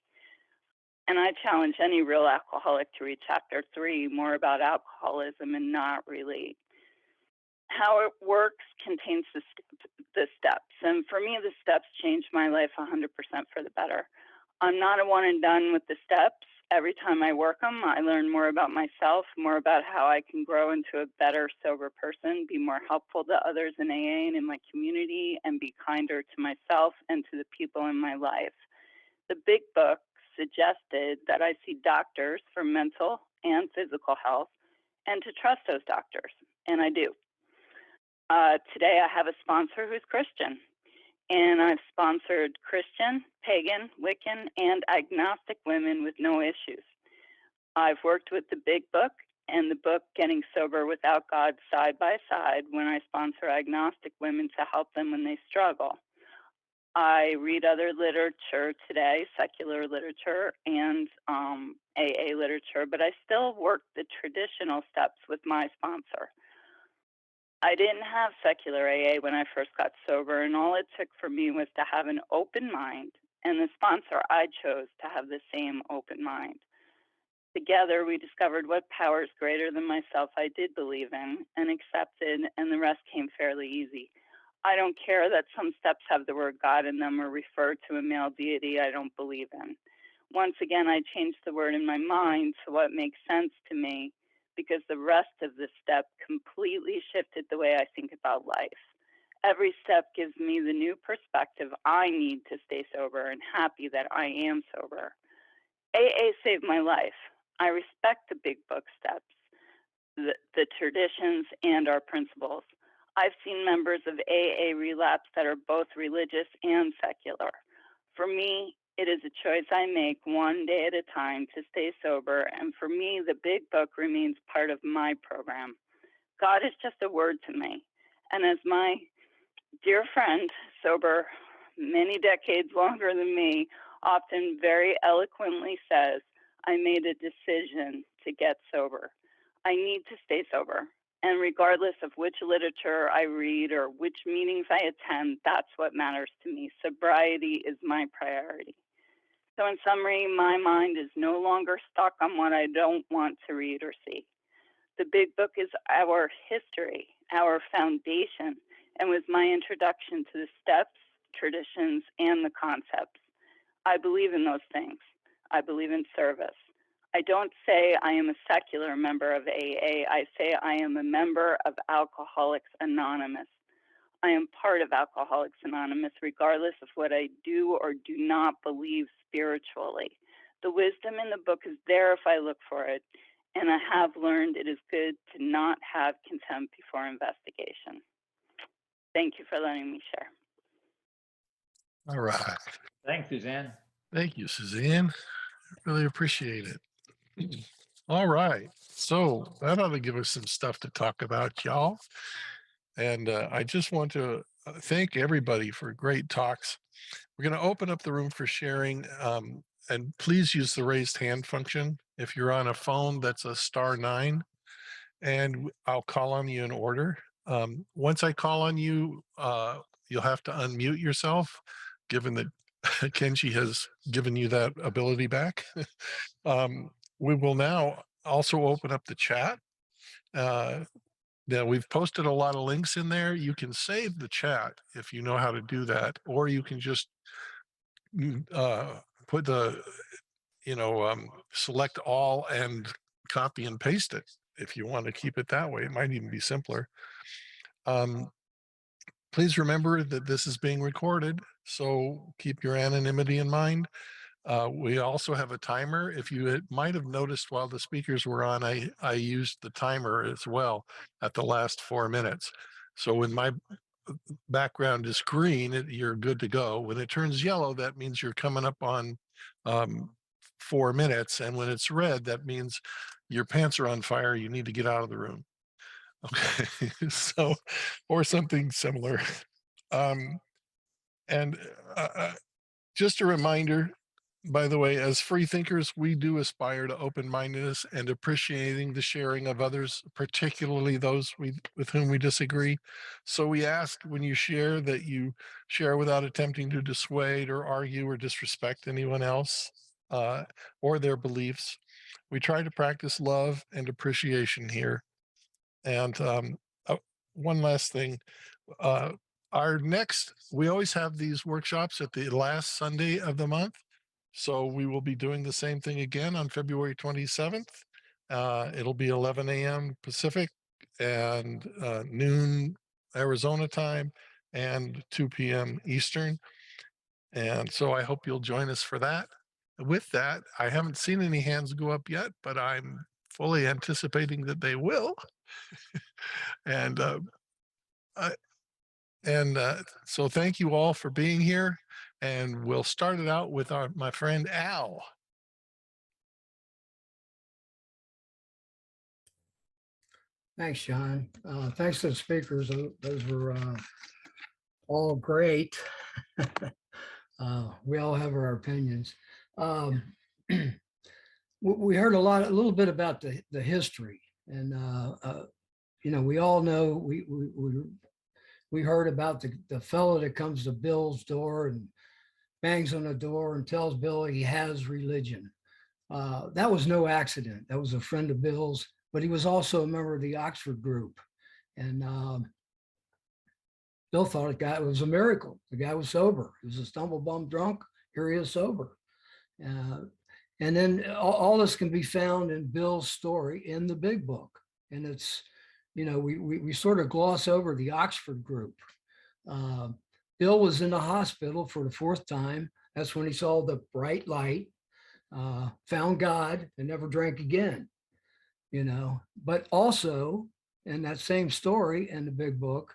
And I challenge any real alcoholic to read chapter 3, more about alcoholism and not relate. How it works contains the steps. And for me, the steps changed my life 100% for the better. I'm not a one and done with the steps. Every time I work them, I learn more about myself, more about how I can grow into a better, sober person, be more helpful to others in AA and in my community, and be kinder to myself and to the people in my life. The big book suggested that I see doctors for mental and physical health and to trust those doctors, and I do. Today I have a sponsor who's Christian, and I've sponsored Christian, pagan, Wiccan, and agnostic women with no issues. I've worked with the big book and the book Getting Sober Without God side by side when I sponsor agnostic women to help them when they struggle. I read other literature today, secular literature and AA literature, but I still work the traditional steps with my sponsor. I didn't have secular AA when I first got sober, and all it took for me was to have an open mind, and the sponsor I chose to have the same open mind. Together, we discovered what powers greater than myself I did believe in and accepted, and the rest came fairly easy. I don't care that some steps have the word God in them or refer to a male deity I don't believe in. Once again, I changed the word in my mind to what makes sense to me, because the rest of the step completely shifted the way I think about life. Every step gives me the new perspective I need to stay sober and happy that I am sober. AA saved my life. I respect the big book steps, the traditions, and our principles. I've seen members of AA relapse that are both religious and secular. For me, it is a choice I make one day at a time to stay sober, and for me, the big book remains part of my program. God is just a word to me, and as my dear friend, sober many decades longer than me, often very eloquently says, I made a decision to get sober. I need to stay sober. And regardless of which literature I read or which meetings I attend, that's what matters to me. Sobriety is my priority. So in summary, my mind is no longer stuck on what I don't want to read or see. The big book is our history, our foundation, and was my introduction to the steps, traditions, and the concepts. I believe in those things. I believe in service. I don't say I am a secular member of AA. I say I am a member of Alcoholics Anonymous. I am part of Alcoholics Anonymous regardless of what I do or do not believe spiritually. The wisdom in the book is there if I look for it, and I have learned it is good to not have contempt before investigation. Thank you for letting me share. All right. Thanks, Suzanne. Thank you, Suzanne. Really appreciate it. All right. So that ought to give us some stuff to talk about, y'all. And I just want to thank everybody for great talks. We're going to open up the room for sharing. And please use the raised hand function. If you're on a phone, that's a *9. And I'll call on you in order. Once I call on you, you'll have to unmute yourself, given that Kenji has given you that ability back. We will now also open up the chat. Now we've posted a lot of links in there. You can save the chat if you know how to do that, or you can just put the, select all and copy and paste it if you want to keep it that way. It might even be simpler. Please remember that this is being recorded, so keep your anonymity in mind. We also have a timer. If you might have noticed while the speakers were on, I used the timer as well at the last 4 minutes. So when my background is green, you're good to go. When it turns yellow, that means you're coming up on 4 minutes. And when it's red, that means your pants are on fire. You need to get out of the room. Okay, so, or something similar. And just a reminder, by the way, as free thinkers, we do aspire to open-mindedness and appreciating the sharing of others, particularly those with whom we disagree. So we ask when you share that you share without attempting to dissuade or argue or disrespect anyone else or their beliefs. We try to practice love and appreciation here. And one last thing, uh, we always have these workshops at the last Sunday of the month. So we will be doing the same thing again on February 27th. It'll be 11 a.m. Pacific and noon Arizona time and 2 p.m. Eastern. And so I hope you'll join us for that. With that, I haven't seen any hands go up yet, but I'm fully anticipating that they will. And I, so thank you all for being here. And we'll start it out with my friend Al. Thanks, John. Thanks to the speakers. Those were all great. We all have our opinions. We heard a little bit about the history, and we all know we heard about the fellow that comes to Bill's door and bangs on the door and tells Bill he has religion. That was no accident. That was a friend of Bill's, but he was also a member of the Oxford group. And Bill thought it was a miracle. The guy was sober. He was a stumble bum drunk. Here he is sober. And then all this can be found in Bill's story in the big book. And it's, we sort of gloss over the Oxford group. Bill was in the hospital for the 4th time. That's when he saw the bright light, found God, and never drank again. But also in that same story in the big book,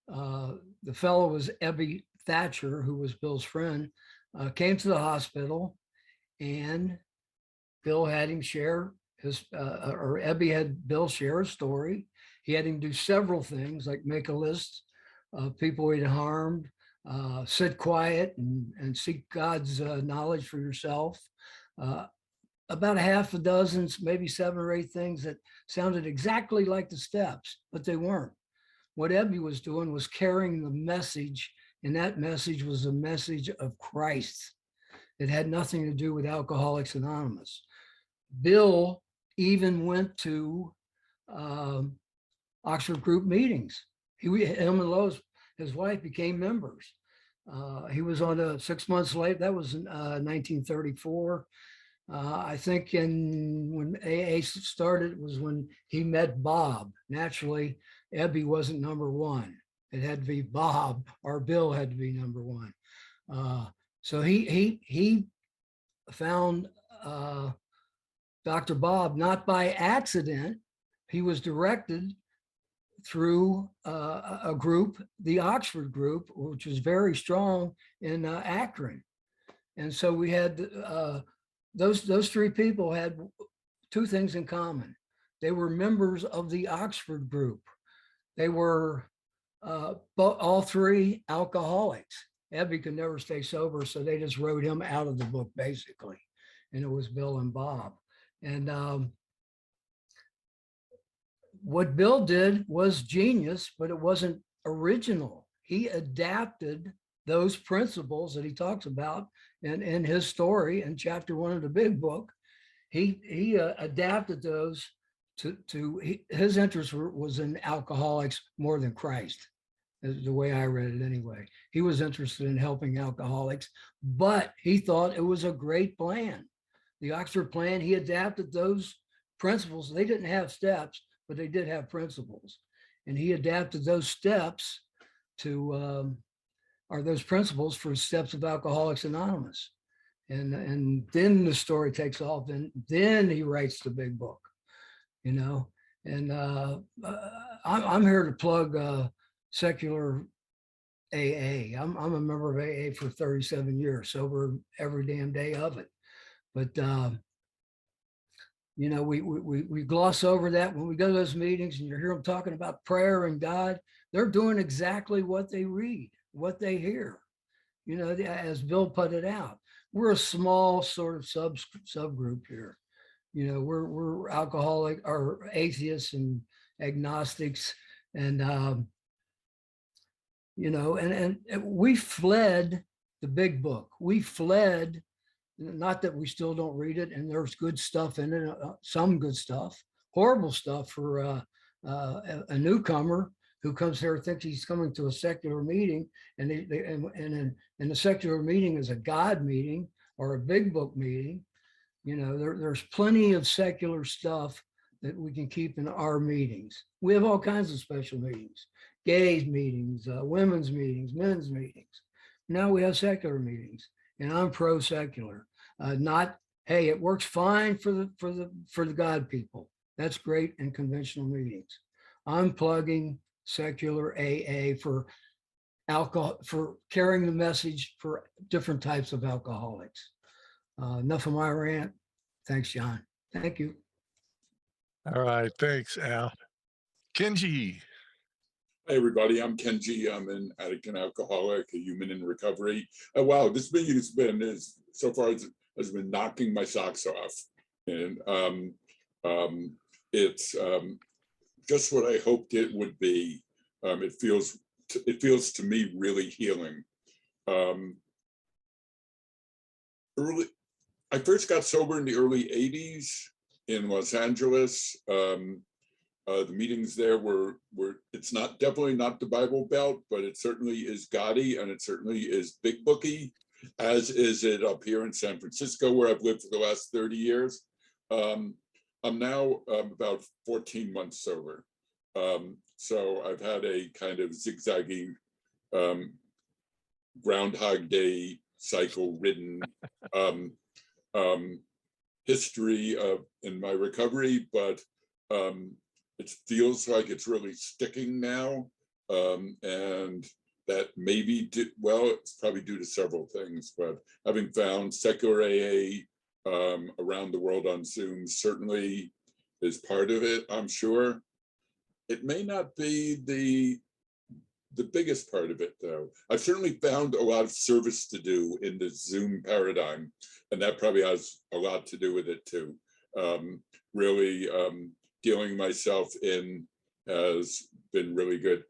the fellow was Ebby Thatcher, who was Bill's friend, came to the hospital, and Bill had him share or Ebby had Bill share a story. He had him do several things, like make a list of people he'd harmed, sit quiet and seek God's knowledge for yourself. About a half a dozen, maybe 7 or 8 things that sounded exactly like the steps, but they weren't. What Ebby was doing was carrying the message, and that message was a message of Christ. It had nothing to do with Alcoholics Anonymous. Bill even went to Oxford group meetings. Him and Lois, his wife, became members. He was on 6 months late. That was in 1934. I think when AA started was when he met Bob. Naturally, Ebby wasn't number 1. It had to be Bob, or Bill had to be number 1. So he found Dr. Bob not by accident. He was directed through a group, the Oxford group, which was very strong in Akron. And so we had those 3 people had 2 things in common. They were members of the Oxford group. They were all 3 alcoholics. Ebby could never stay sober, so they just wrote him out of the book, basically. And it was Bill and Bob. And what Bill did was genius, but it wasn't original. He adapted those principles that he talks about in his story in chapter 1 of the big book. He adapted those to his interest was in alcoholics more than Christ, the way I read it anyway. He was interested in helping alcoholics, but he thought it was a great plan. The Oxford plan, he adapted those principles. They didn't have steps, but they did have principles. And he adapted those steps to, or those principles for steps of Alcoholics Anonymous. And then the story takes off, and then he writes the big book, and I'm here to plug Secular AA. I'm a member of AA for 37 years, sober every damn day of it. But we gloss over that when we go to those meetings and you hear them talking about prayer and God. They're doing exactly what they read, what they hear. As Bill put it out, we're a small sort of subgroup here. You know, we're alcoholic or atheists and agnostics, and you know, and we fled the big book. We fled, not that we still don't read it, and there's good stuff in it, some good stuff, horrible stuff for a newcomer who comes here, thinks he's coming to a secular meeting, and and the secular meeting is a God meeting or a big book meeting. You know, there's plenty of secular stuff that we can keep in our meetings. We have all kinds of special meetings, gays meetings, women's meetings, men's meetings. Now we have secular meetings, and I'm pro-secular. Not, hey, it works fine for the God people. That's great in conventional meetings. I'm plugging secular AA for alcohol, for carrying the message for different types of alcoholics. Enough of my rant. Thanks, John. Thank you. All right. Thanks, Al. Kenji. Hi, everybody. I'm Kenji. I'm an addict and alcoholic, a human in recovery. Wow, this meeting has been, so far, has been knocking my socks off. And it's just what I hoped it would be. It feels to me really healing. I first got sober in the early 80s in Los Angeles. The meetings there were it's definitely not the Bible Belt, but it certainly is gaudy, and it certainly is big booky, as is it up here in San Francisco, where I've lived for the last 30 years. I'm now about 14 months sober. So I've had a kind of zigzaggy Groundhog Day cycle ridden history in my recovery, but it feels like it's really sticking now, and that maybe it's probably due to several things, but having found secular AA around the world on Zoom certainly is part of it. I'm sure it may not be the biggest part of it, though. I've certainly found a lot of service to do in the Zoom paradigm, and that probably has a lot to do with it too. Really dealing myself in has been really good.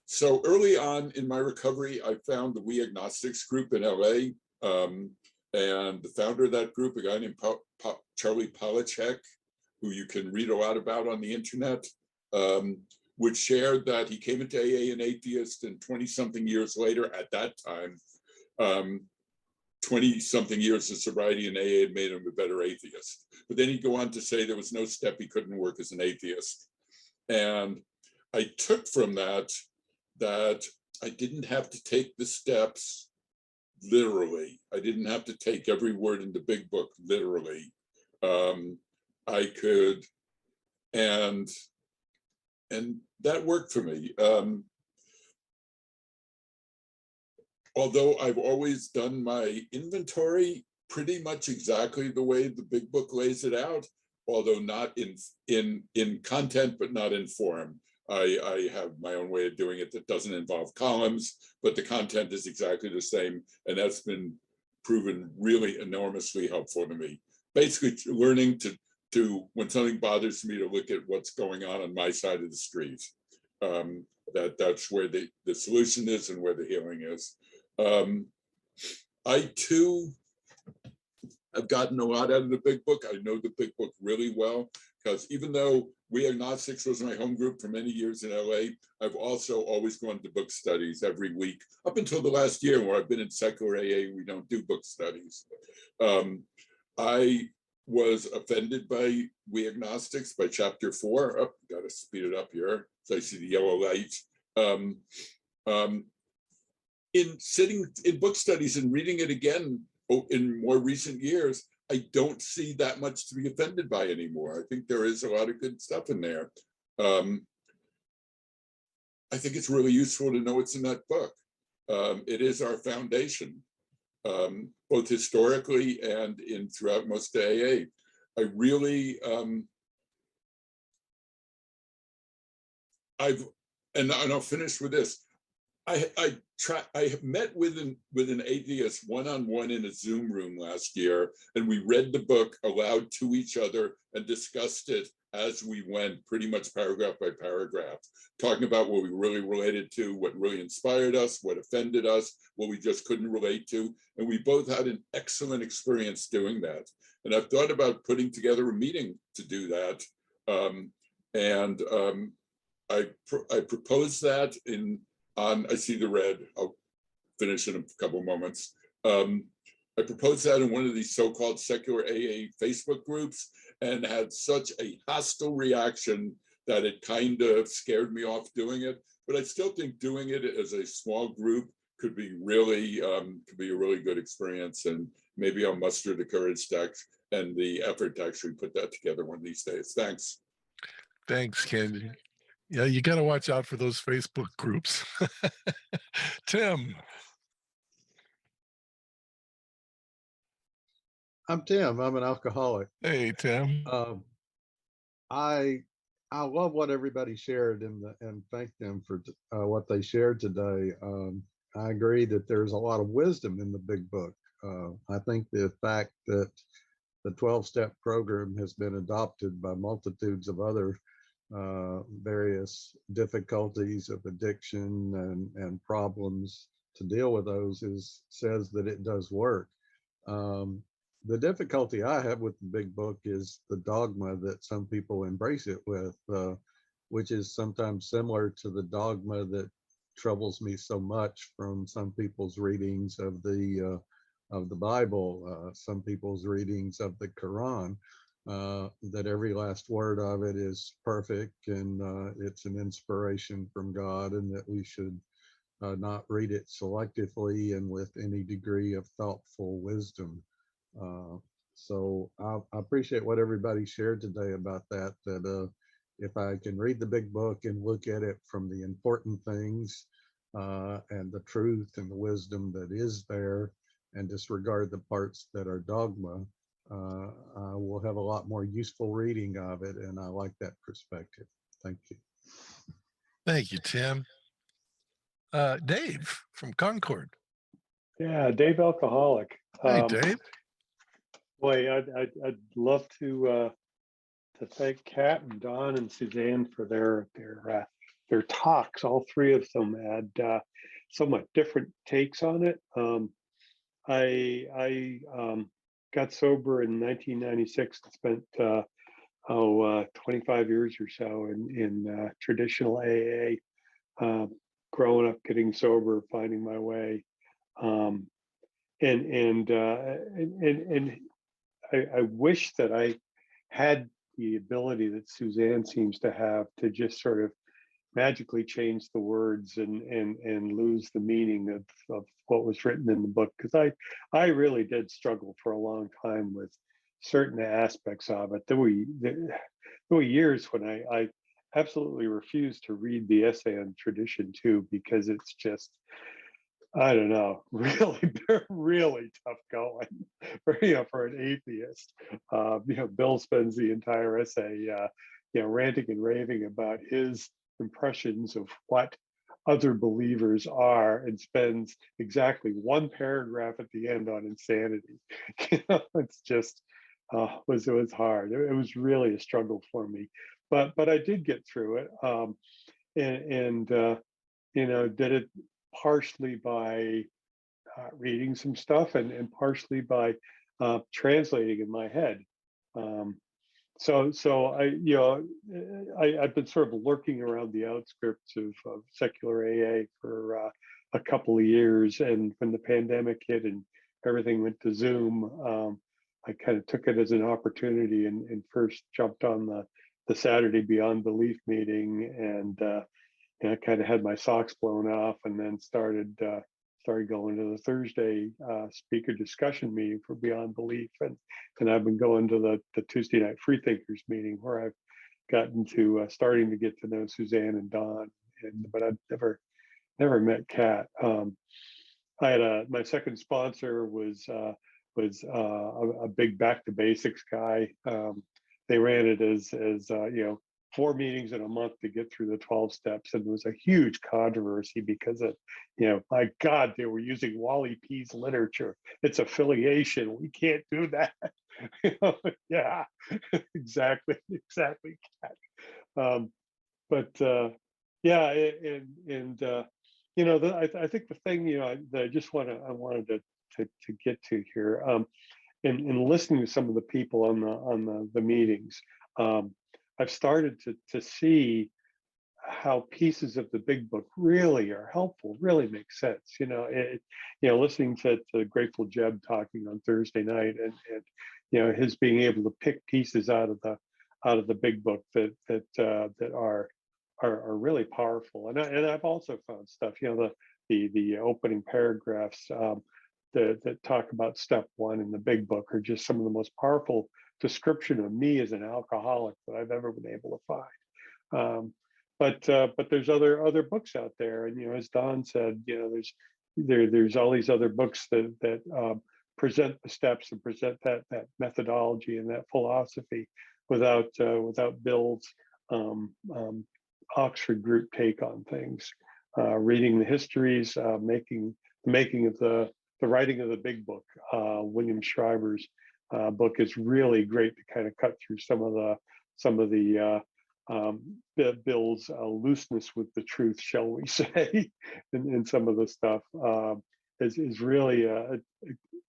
So early on in my recovery, I found the We Agnostics group in LA, and the founder of that group, a guy named Charlie Polachek, who you can read a lot about on the internet, would share that he came into AA an atheist, and 20-something years later, at that time, 20-something years of sobriety in AA had made him a better atheist. But then he'd go on to say there was no step he couldn't work as an atheist. And I took from that I didn't have to take the steps literally. I didn't have to take every word in the big book literally. I could, and that worked for me. Although I've always done my inventory pretty much exactly the way the big book lays it out, although not in content, but not in form. I have my own way of doing it that doesn't involve columns, but the content is exactly the same. And that's been proven really enormously helpful to me. Basically learning to when something bothers me, to look at what's going on my side of the street. That's where the solution is and where the healing is. I too have gotten a lot out of the big book. I know the big book really well, because even though We Agnostics was my home group for many years in LA, I've also always gone to book studies every week, up until the last year where I've been in secular AA, we don't do book studies. I was offended by We Agnostics, by chapter 4. Oh, gotta speed it up here, so I see the yellow light. In sitting in book studies and reading it again in more recent years, I don't see that much to be offended by anymore. I think there is a lot of good stuff in there. I think it's really useful to know what's in that book. It is our foundation, both historically and throughout most of AA. I really, and I'll finish with this. I met with an atheist one-on-one in a Zoom room last year, and we read the book aloud to each other and discussed it as we went, pretty much paragraph by paragraph, talking about what we really related to, what really inspired us, what offended us, what we just couldn't relate to. And we both had an excellent experience doing that. And I've thought about putting together a meeting to do that. I proposed that I see the red. I'll finish in a couple moments. I proposed that in one of these so-called secular AA Facebook groups and had such a hostile reaction that it kind of scared me off doing it. But I still think doing it as a small group could be a really good experience. And maybe I'll muster the courage and the effort to actually put that together one of these days. Thanks. Thanks, Ken. Yeah, you got to watch out for those Facebook groups. Tim. I'm Tim. I'm an alcoholic. Hey, Tim. I love what everybody shared and thank them for what they shared today. I agree that there's a lot of wisdom in the big book. I think the fact that the 12-step program has been adopted by multitudes of other various difficulties of addiction and problems to deal with those says that it does work. The difficulty I have with the big book is the dogma that some people embrace it with, which is sometimes similar to the dogma that troubles me so much from some people's readings of the Bible, some people's readings of the Quran, that every last word of it is perfect and it's an inspiration from God, and that we should not read it selectively and with any degree of thoughtful wisdom. So I appreciate what everybody shared today about that, if I can read the big book and look at it from the important things and the truth and the wisdom that is there, and disregard the parts that are dogma, I will have a lot more useful reading of it, and I like that perspective. Thank you. Thank you, Tim. Dave from Concord. Yeah, Dave Alcoholic. Hey, Dave. Boy, I'd love to thank Kat and Don and Suzanne for their talks. All three of them had so much different takes on it. I got sober in 1996 and spent 25 years or so in traditional AA, growing up, getting sober, finding my way, and I wish that I had the ability that Suzanne seems to have to just sort of magically change the words and lose the meaning of what was written in the book, because I really did struggle for a long time with certain aspects of it. There were years when I absolutely refused to read the essay on tradition too, because it's just, I don't know, really tough going for an atheist. Bill spends the entire essay, ranting and raving about his impressions of what other believers are, and spends exactly one paragraph at the end on insanity. It's just, it was hard. It was really a struggle for me, but I did get through it, and did it partially by reading some stuff and partially by translating in my head. So I've been sort of lurking around the outskirts of secular AA for a couple of years, and when the pandemic hit and everything went to Zoom, I kind of took it as an opportunity and first jumped on the Saturday Beyond Belief meeting, and I kind of had my socks blown off, and then started going to the Thursday speaker discussion meeting for Beyond Belief, and I've been going to the Tuesday night Freethinkers meeting, where I've gotten to starting to get to know Suzanne and Don, but I've never met Kat. I had my second sponsor was a big back to basics guy. They ran it as 4 meetings in a month to get through the 12 steps. And it was a huge controversy because of, my God, they were using Wally P's literature. It's affiliation. We can't do that. Yeah, exactly. Kat. Yeah, I think the thing, that I wanted to get to here, in listening to some of the people on the meetings, I've started to see how pieces of the big book really are helpful, really make sense. Listening to Grateful Jeb talking on Thursday night, and his being able to pick pieces out of the big book that are really powerful. And I've also found stuff, the opening paragraphs that talk about step 1 in the big book are just some of the most powerful description of me as an alcoholic that I've ever been able to find. But there's other books out there, and as Don said, there's all these other books that present the steps and present that methodology and that philosophy without Bill's Oxford group take on things. Reading the histories, making of the writing of the big book, William Schreiber's book is really great to kind of cut through some of the Bill's looseness with the truth, shall we say, in some of the stuff is really an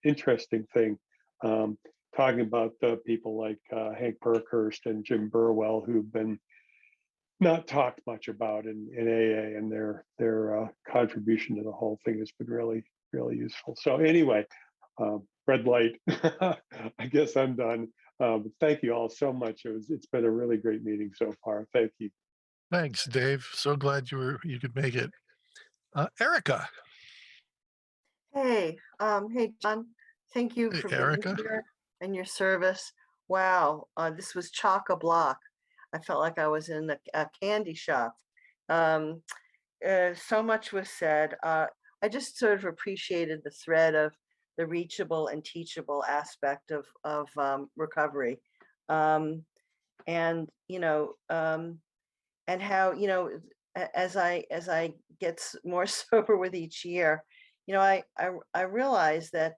interesting thing. Talking about people like Hank Burkhurst and Jim Burwell, who've been not talked much about in AA, and their contribution to the whole thing has been really, really useful. So anyway, red light. I guess I'm done. Thank you all so much. It's been a really great meeting so far. Thank you. Thanks, Dave. So glad you could make it. Erica. Hey, hey, John. Thank you Hey, for being Erica. here and your service. Wow, this was chock-a-block. I felt like I was in a candy shop. So much was said. I just sort of appreciated the thread of the reachable and teachable aspect of recovery, and and how as I get more sober with each year, I realize that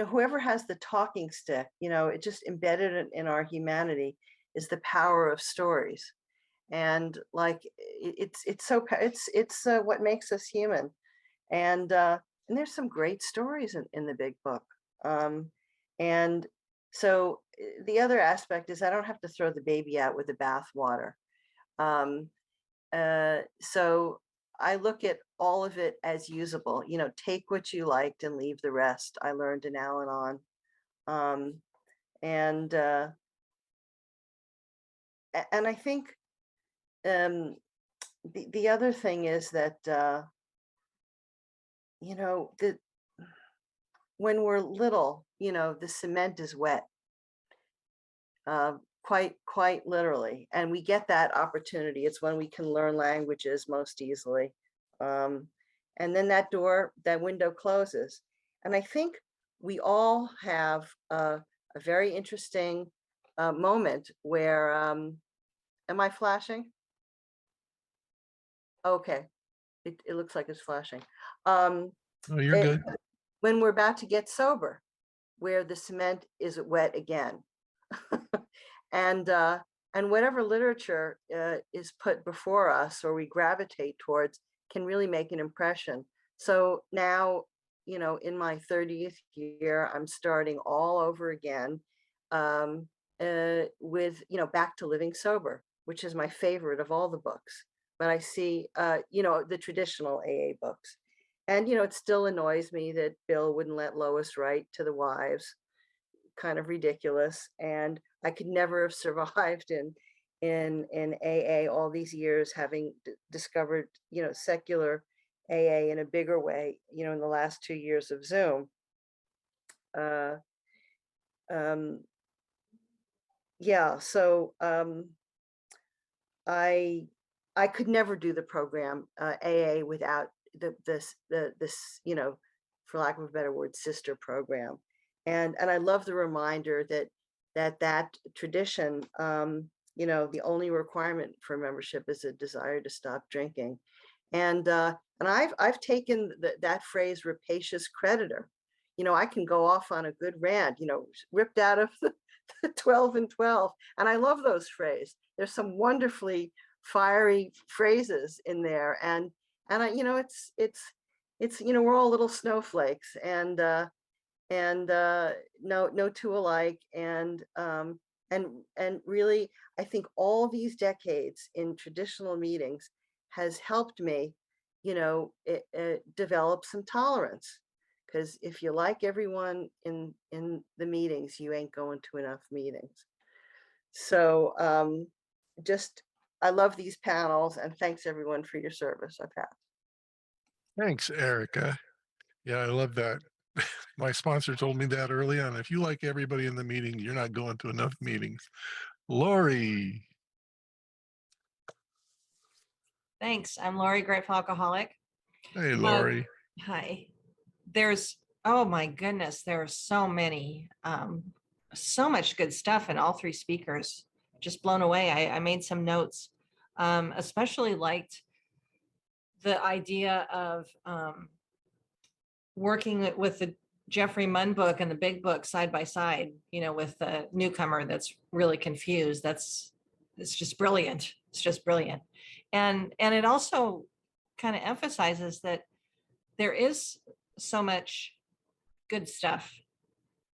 whoever has the talking stick, it just embedded in our humanity is the power of stories. And like it's what makes us human. And there's some great stories in the big book. And so the other aspect is I don't have to throw the baby out with the bathwater. So I look at all of it as usable. Take what you liked and leave the rest. I learned in Al-Anon. And I think the other thing is that that when we're little, the cement is wet, quite literally, and we get that opportunity. It's when we can learn languages most easily, and then that window closes. And I think we all have a very interesting moment where am I flashing? Okay, it looks like it's flashing. Oh, you're good. When we're about to get sober, where the cement is wet again. And whatever literature is put before us or we gravitate towards can really make an impression. So now, in my 30th year, I'm starting all over again with, Back to Living Sober, which is my favorite of all the books. But I see, the traditional AA books. And, it still annoys me that Bill wouldn't let Lois write to the wives. Kind of ridiculous. And I could never have survived in AA all these years, having discovered, secular AA in a bigger way, in the last 2 years of Zoom. Yeah, so I could never do the program AA without this, for lack of a better word, sister program. And I love the reminder that tradition you know, the only requirement for membership is a desire to stop drinking. And I've taken that phrase rapacious creditor. You know, I can go off on a good rant, you know, ripped out of the 12 and 12. And I love those phrases. There's some wonderfully fiery phrases in there. And I, you know, it's, you know, we're all little snowflakes, and no two alike. And really, I think all these decades in traditional meetings has helped me, you know, develop some tolerance. Because if you like everyone in the meetings, you ain't going to enough meetings. So I love these panels, and thanks everyone for your service. I pass. Thanks, Erica. Yeah, I love that. My sponsor told me that early on. If you like everybody in the meeting, you're not going to enough meetings. Lori. Thanks. I'm Lori, grateful alcoholic. Hey, Lori. Hi. There's, oh my goodness, there are so many, so much good stuff in all three speakers. Just blown away. I made some notes, especially liked the idea of working with the Jeffrey Munn book and the big book side by side, you know, with the newcomer that's really confused. It's just brilliant. It's just brilliant. And it also kind of emphasizes that there is so much good stuff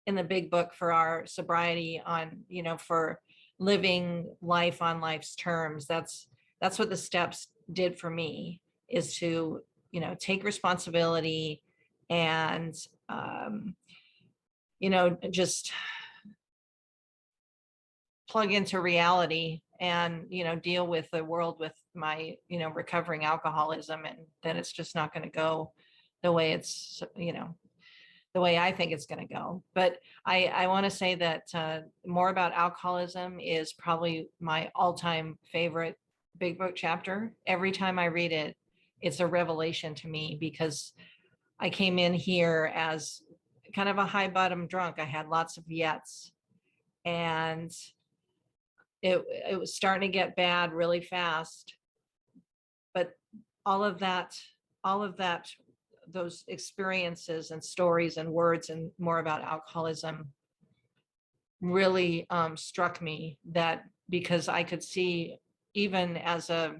in the big book for our sobriety on, you know, for living life on life's terms. That's what the steps did for me, is to, you know, take responsibility and, you know, just plug into reality and, you know, deal with the world with my, you know, recovering alcoholism, and that it's just not going to go the way it's, you know, the way I think it's going to go. But I want to say that More About Alcoholism is probably my all-time favorite big book chapter. Every time I read it, it's a revelation to me, because I came in here as kind of a high bottom drunk. I had lots of yets, and it was starting to get bad really fast. But all of that, those experiences and stories and words and More About Alcoholism really struck me, that because I could see, even as a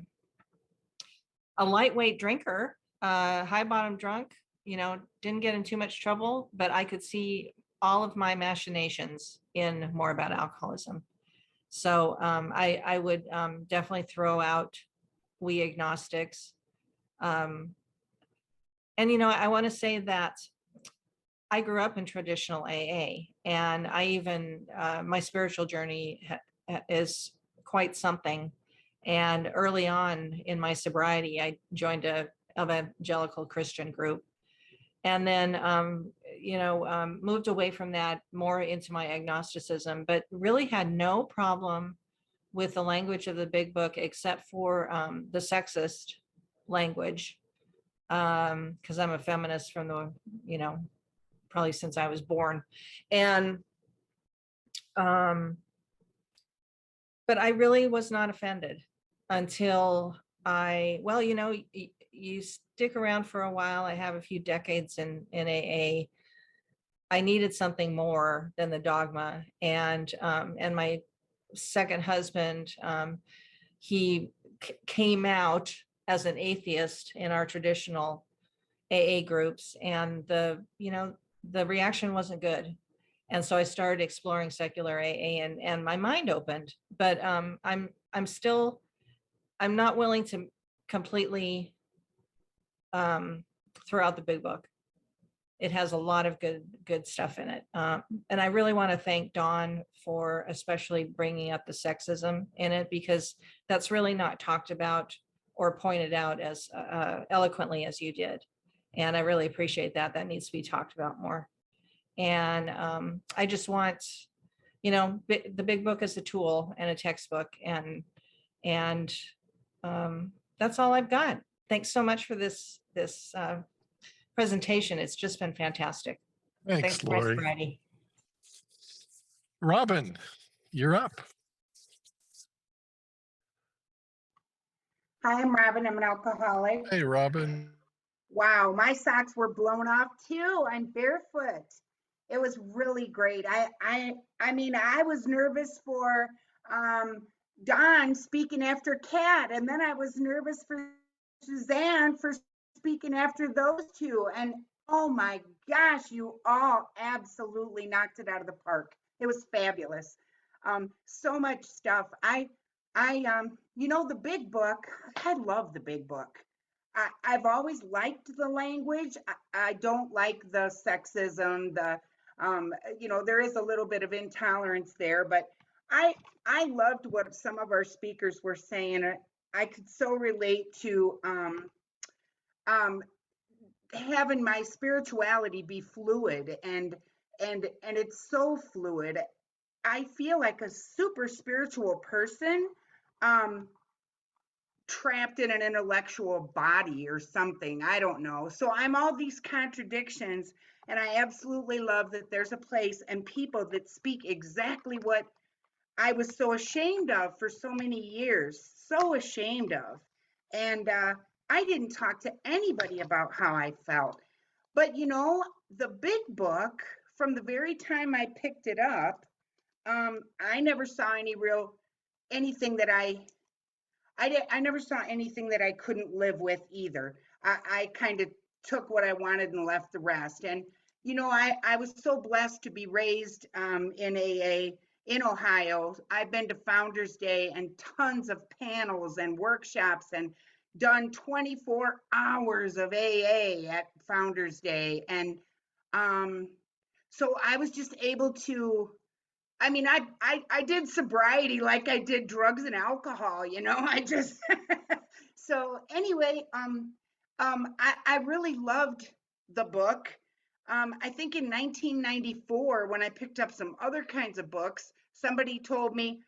lightweight drinker, high bottom drunk, you know, didn't get in too much trouble, but I could see all of my machinations in More About Alcoholism. So I would definitely throw out We Agnostics. And, you know, I want to say that I grew up in traditional AA, and I even, my spiritual journey is quite something. And early on in my sobriety, I joined a evangelical Christian group, and then, you know, moved away from that more into my agnosticism, but really had no problem with the language of the big book, except for the sexist language, because I'm a feminist from the, you know, probably since I was born. And, but I really was not offended until well, you know, you stick around for a while. I have a few decades in AA. I needed something more than the dogma. And my second husband, he came out as an atheist in our traditional AA groups, and you know, the reaction wasn't good. And so I started exploring secular AA, and my mind opened. But I'm not willing to completely throw out the big book. It has a lot of good stuff in it. And I really want to thank Dawn for especially bringing up the sexism in it, because that's really not talked about or pointed out as eloquently as you did. And I really appreciate that. That needs to be talked about more. And I just want, you know, the big book is a tool and a textbook, and that's all I've got. Thanks so much for this presentation. It's just been fantastic. Thanks, for my Lori. sobriety. Robin, you're up. Hi, I'm Robin. I'm an alcoholic. Hey, Robin. Wow, my socks were blown off too. I'm barefoot. It was really great. I mean, I was nervous for um, Don speaking after Kat, and then I was nervous for Suzanne for speaking after those two. And oh my gosh, you all absolutely knocked it out of the park. It was fabulous. So much stuff. The big book. I love the big book. I've always liked the language. I don't like the sexism, there is a little bit of intolerance there, but I I loved what some of our speakers were saying. I could so relate to um, having my spirituality be fluid and it's so fluid. I feel like a super spiritual person. Um, Trapped in an intellectual body or something. I don't know. So I'm all these contradictions, and I absolutely love that there's a place and people that speak exactly what I was so ashamed of for so many years, so ashamed of. And I didn't talk to anybody about how I felt. But the big book, from the very time I picked it up, I never saw anything that I never saw anything that I couldn't live with either. I kind of took what I wanted and left the rest. And, I was so blessed to be raised in AA in Ohio. I've been to Founders Day and tons of panels and workshops and done 24 hours of AA at Founders Day. And so I was just able to, I mean, I did sobriety like I did drugs and alcohol, I just so anyway, I really loved the book. I think in 1994, when I picked up some other kinds of books, somebody told me,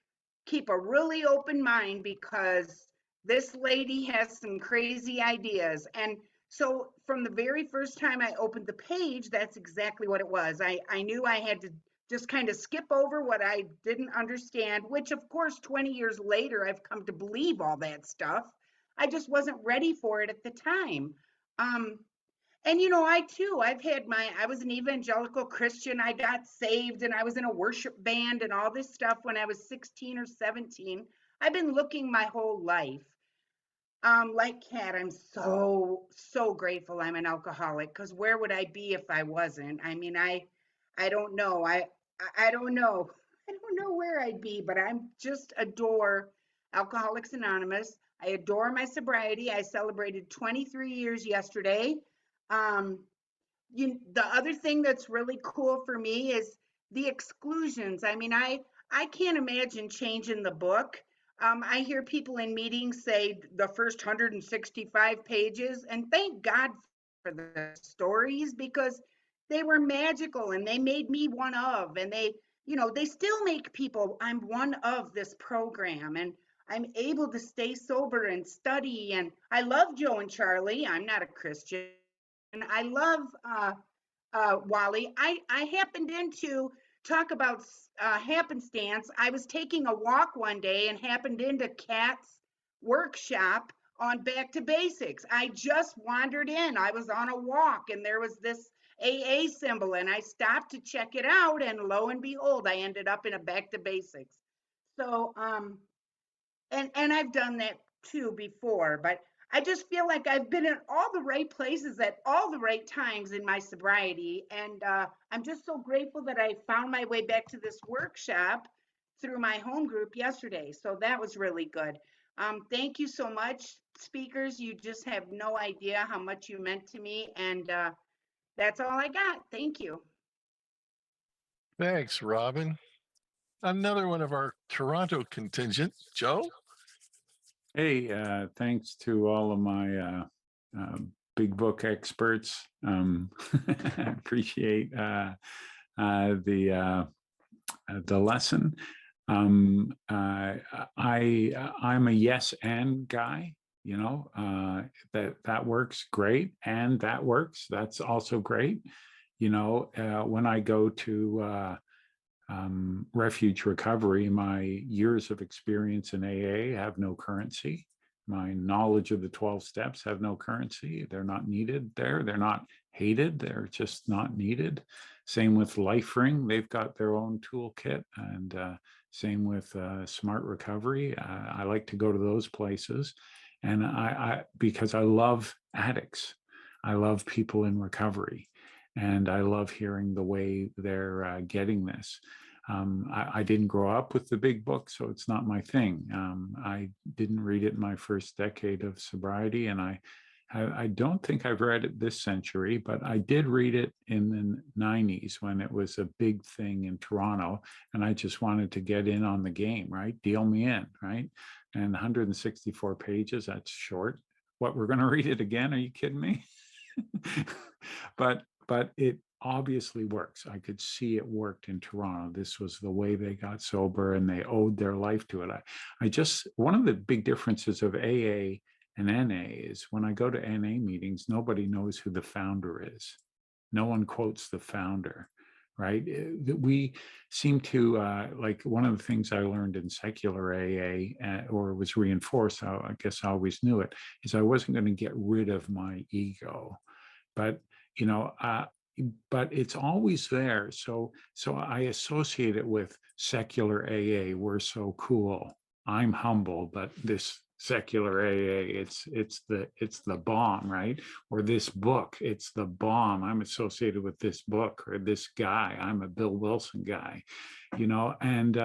keep a really open mind because this lady has some crazy ideas. And so from the very first time I opened the page, that's exactly what it was. I knew I had to just kind of skip over what I didn't understand, which of course, 20 years later, I've come to believe all that stuff. I just wasn't ready for it at the time. Um, and I was an evangelical Christian. I got saved and I was in a worship band and all this stuff when I was 16 or 17. I've been looking my whole life. Like Kat, I'm so grateful I'm an alcoholic, because where would I be if I wasn't? I mean, I don't know. I don't know. I don't know where I'd be, but I'm just adore Alcoholics Anonymous. I adore my sobriety. I celebrated 23 years yesterday. Um, the other thing that's really cool for me is the exclusions. I mean, I can't imagine changing the book. I hear people in meetings say the first 165 pages, and thank God for the stories, because they were magical and they made me one of, and they still make people, I'm one of this program, and I'm able to stay sober and study. And I love Joe and Charlie. I'm not a Christian. And I love Wally. I happened into talk about happenstance. I was taking a walk one day and happened into Kat's workshop on back to basics. I just wandered in. I was on a walk and there was this AA symbol and I stopped to check it out, and lo and behold, I ended up in a back to basics. So and I've done that too before, but I just feel like I've been in all the right places at all the right times in my sobriety. And I'm just so grateful that I found my way back to this workshop through my home group yesterday. So that was really good. Thank you so much, speakers. You just have no idea how much you meant to me. And that's all I got. Thank you. Thanks, Robin. Another one of our Toronto contingent, Joe. Hey, thanks to all of my big book experts. I appreciate the lesson. I'm a yes and guy. That works great, and that works. That's also great. When I go to refuge recovery, my years of experience in AA have no currency. My knowledge of the 12 steps have no currency. They're not needed there. They're not hated. They're just not needed. Same with Life Ring. They've got their own toolkit, and same with Smart Recovery. I like to go to those places, and because I love addicts. I love people in recovery, and I love hearing the way they're getting this. I didn't grow up with the big book, so it's not my thing. I didn't read it in my first decade of sobriety, and I don't think I've read it this century, but I did read it in the 90s when it was a big thing in Toronto, and I just wanted to get in on the game, right? Deal me in, right? And 164 pages, that's short. What, we're going to read it again? Are you kidding me? But it obviously works. I could see it worked in Toronto. This was the way they got sober, and they owed their life to it. I just, one of the big differences of AA and NA is when I go to NA meetings, nobody knows who the founder is. No one quotes the founder, right? We seem to, like, one of the things I learned in secular AA, or was reinforced, I guess I always knew it, is I wasn't going to get rid of my ego. But, you know, but it's always there. So I associate it with secular AA. We're so cool. I'm humble, but this secular AA, it's the bomb, right? Or this book, it's the bomb. I'm associated with this book, or this guy. I'm a Bill Wilson guy, you know, and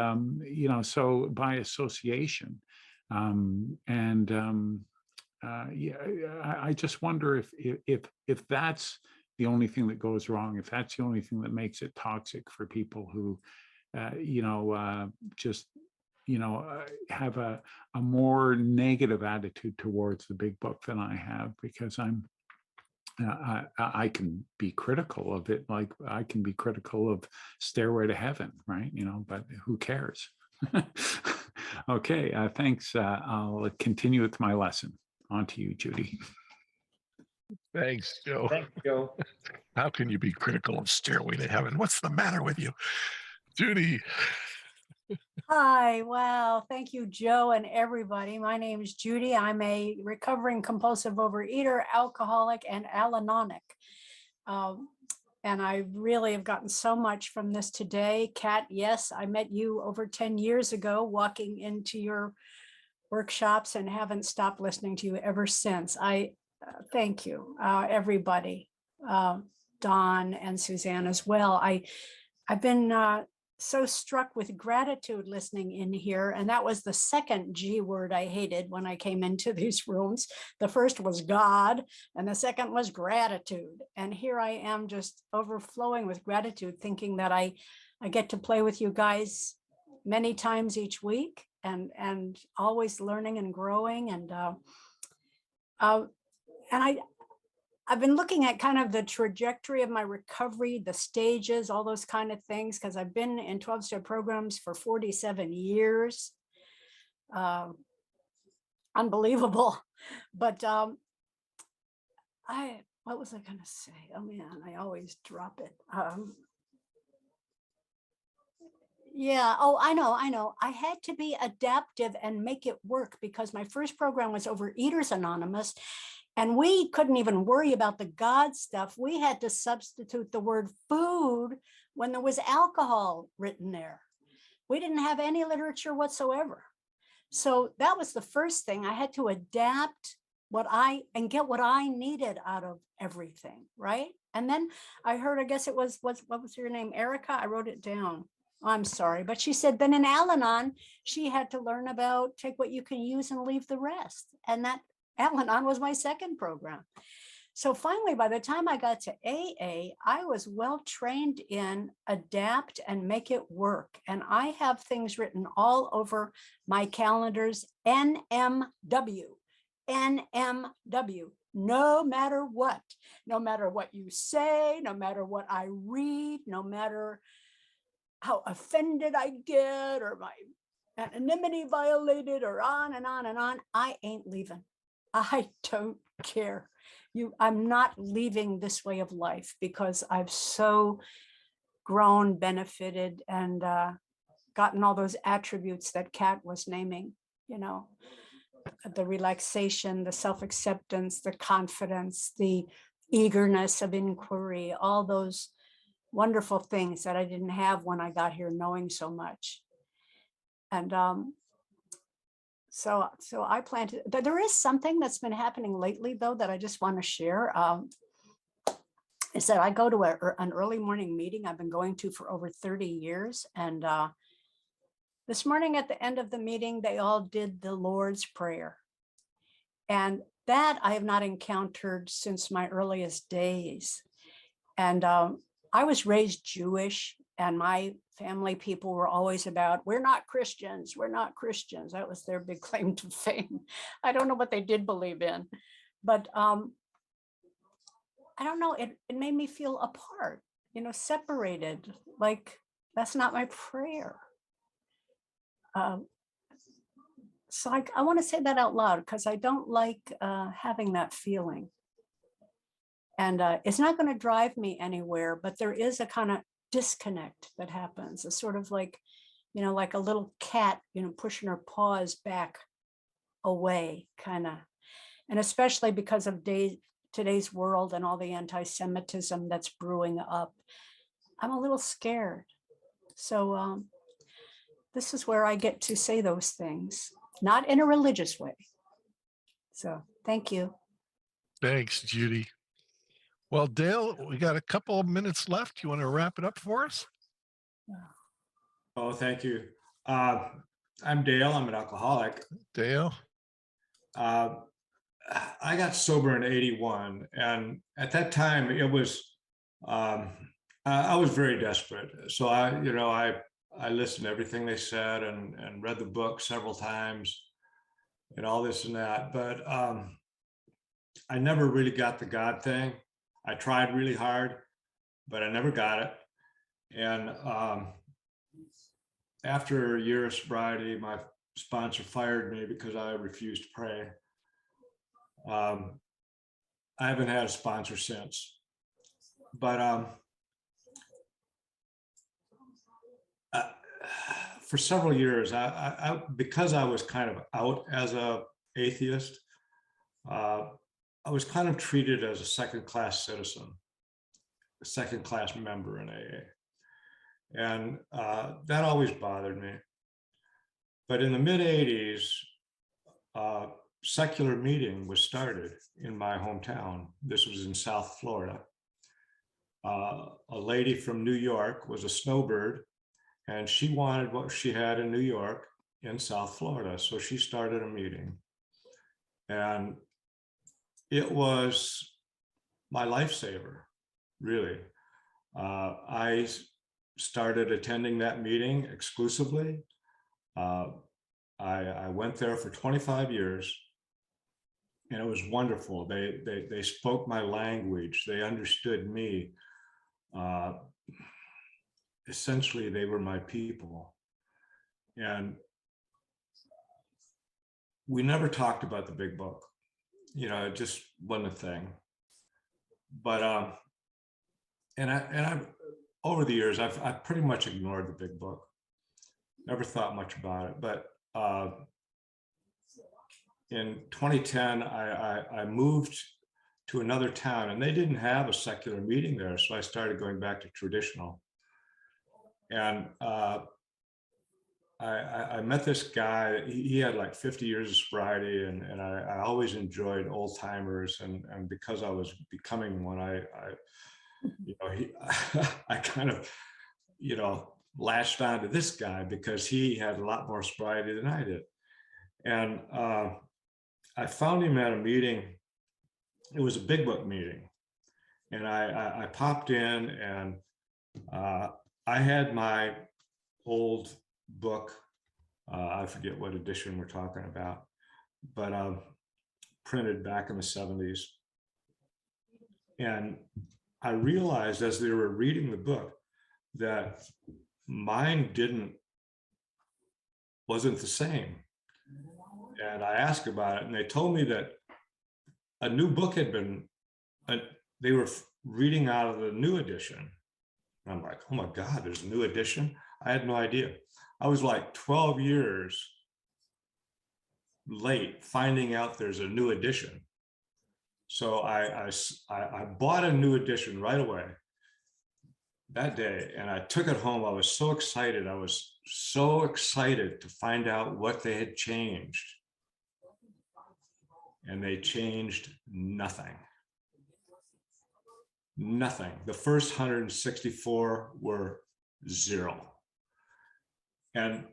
you know, so by association, yeah, I just wonder if that's the only thing that goes wrong, if that's the only thing that makes it toxic for people who, you know, just, you know, have a more negative attitude towards the big book than I have, because I can be critical of it, like I can be critical of Stairway to Heaven, right? You know, but who cares? Okay, thanks. I'll continue with my lesson. On to you, Judy. Thanks, Joe. Thanks, Joe. How can you be critical of Stairway to Heaven? What's the matter with you? Judy. Hi, wow. Thank you, Joe, and everybody. My name is Judy. I'm a recovering compulsive overeater, alcoholic, and Al-Anonic. And I really have gotten so much from this today. Kat, yes, I met you over 10 years ago walking into your workshops and haven't stopped listening to you ever since. I thank you, everybody, Don and Suzanne as well. I've been so struck with gratitude listening in here. And that was the second G word I hated when I came into these rooms. The first was God, and the second was gratitude. And here I am just overflowing with gratitude, thinking that I get to play with you guys many times each week, and always learning and growing. And I've been looking at kind of the trajectory of my recovery, the stages, all those kind of things, because I've been in 12-step programs for 47 years. Unbelievable. But what was I going to say? Oh man, I always drop it. Yeah. Oh, I know. I had to be adaptive and make it work, because my first program was Overeaters Anonymous. And we couldn't even worry about the God stuff. We had to substitute the word food when there was alcohol written there. We didn't have any literature whatsoever. So that was the first thing. I had to adapt and get what I needed out of everything, right? And then I heard, I guess it was, what was your name, Erica? I wrote it down. I'm sorry, but she said, then in Al-Anon, she had to learn about take what you can use and leave the rest. And that Al-Anon was my second program. So finally, by the time I got to AA, I was well trained in adapt and make it work. And I have things written all over my calendars, NMW, no matter what you say, no matter what I read, no matter how offended I get or my anonymity violated or on and on and on, I ain't leaving. I don't care. I'm not leaving this way of life, because I've so grown, benefited, and gotten all those attributes that Kat was naming, you know. the relaxation, the self-acceptance, the confidence, the eagerness of inquiry, all those wonderful things that I didn't have when I got here knowing so much. And so I plan to, there is something that's been happening lately though, that I just want to share. Is that I go to an early morning meeting I've been going to for over 30 years. And this morning at the end of the meeting, they all did the Lord's Prayer. And that I have not encountered since my earliest days. And I was raised Jewish, and my family people were always about, we're not Christians, we're not Christians. That was their big claim to fame. I don't know what they did believe in, but I don't know, it made me feel apart, you know, separated, like that's not my prayer. So I want to say that out loud because I don't like having that feeling. And it's not going to drive me anywhere, but there is a kind of disconnect that happens. It's sort of like, you know, like a little cat, you know, pushing her paws back away, kind of. And especially because of today's world and all the anti-Semitism that's brewing up, I'm a little scared. So this is where I get to say those things, not in a religious way. So thank you. Thanks, Judy. Well, Dale, we got a couple of minutes left. You want to wrap it up for us? Oh, thank you. I'm Dale. I'm an alcoholic. Dale? I got sober in '81, and at that time it was I was very desperate. So I listened to everything they said and read the book several times and all this and that, but I never really got the God thing. I tried really hard, but I never got it. And after a year of sobriety, my sponsor fired me because I refused to pray. I haven't had a sponsor since, but for several years, I because I was kind of out as a atheist, I was kind of treated as a second-class citizen, a second-class member in AA. And that always bothered me. But in the mid-'80s, secular meeting was started in my hometown. This was in South Florida. A lady from New York was a snowbird, and she wanted what she had in New York in South Florida. So she started a meeting. And it was my lifesaver, really. I started attending that meeting exclusively. I went there for 25 years, and it was wonderful. They spoke my language. They understood me. Essentially, they were my people. And we never talked about the big book. You know, it just wasn't a thing. But I've over the years, I've pretty much ignored the big book. Never thought much about it. But in 2010, I moved to another town, and they didn't have a secular meeting there, so I started going back to traditional. And I met this guy. He had like 50 years of sobriety, and I always enjoyed old timers, and because I was becoming one, I kind of, latched on to this guy because he had a lot more sobriety than I did. And I found him at a meeting. It was a big book meeting, and I popped in, and I had my old book. I forget what edition we're talking about, but printed back in the 70s. And I realized as they were reading the book that mine wasn't the same. And I asked about it, and they told me that a new book had been, they were reading out of the new edition. And I'm like, oh my God, there's a new edition? I had no idea. I was like 12 years late finding out there's a new edition. So I bought a new edition right away that day, and I took it home. I was so excited. I was so excited to find out what they had changed. And they changed nothing. Nothing. The first 164 were 0. And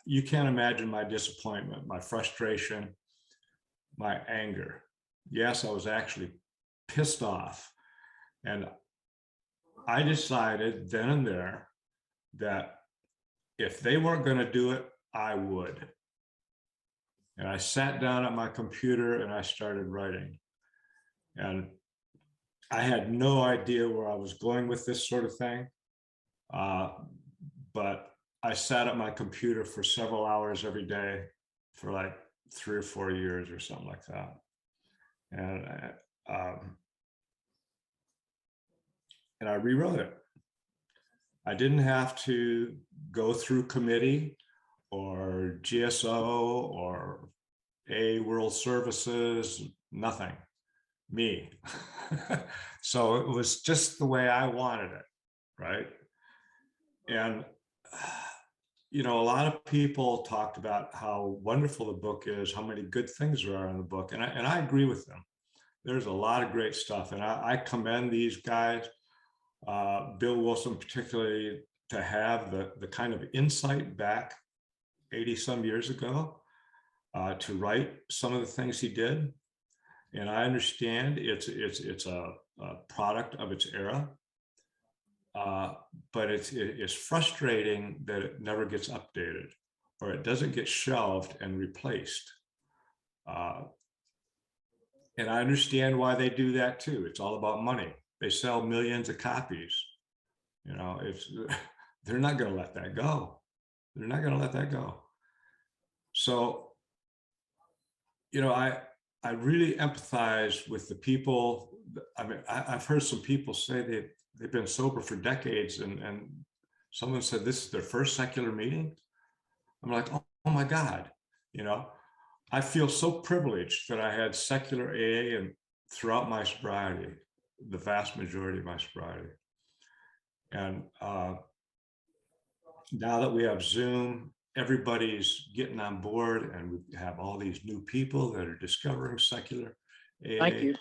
you can't imagine my disappointment, my frustration, my anger. Yes, I was actually pissed off. And I decided then and there that if they weren't going to do it, I would. And I sat down at my computer and I started writing. And I had no idea where I was going with this sort of thing. But I sat at my computer for several hours every day for like 3 or 4 years or something like that. And I rewrote it. I didn't have to go through committee or GSO or A World Services, nothing, me. So it was just the way I wanted it, right? And, you know, a lot of people talked about how wonderful the book is, how many good things there are in the book. And I agree with them. There's a lot of great stuff. And I commend these guys, Bill Wilson particularly, to have the kind of insight back 80 some years ago to write some of the things he did. And I understand it's a product of its era, but it's frustrating that it never gets updated or it doesn't get shelved and replaced. And I understand why they do that too. It's all about money. They sell millions of copies. You know, they're not going to let that go. They're not going to let that go. So, you know, I really empathize with the people. I mean, I've heard some people say they've been sober for decades, and someone said this is their first secular meeting. I'm like, oh my God, you know, I feel so privileged that I had secular AA and throughout my sobriety, the vast majority of my sobriety. And now that we have Zoom, everybody's getting on board, and we have all these new people that are discovering secular AA. Thank you.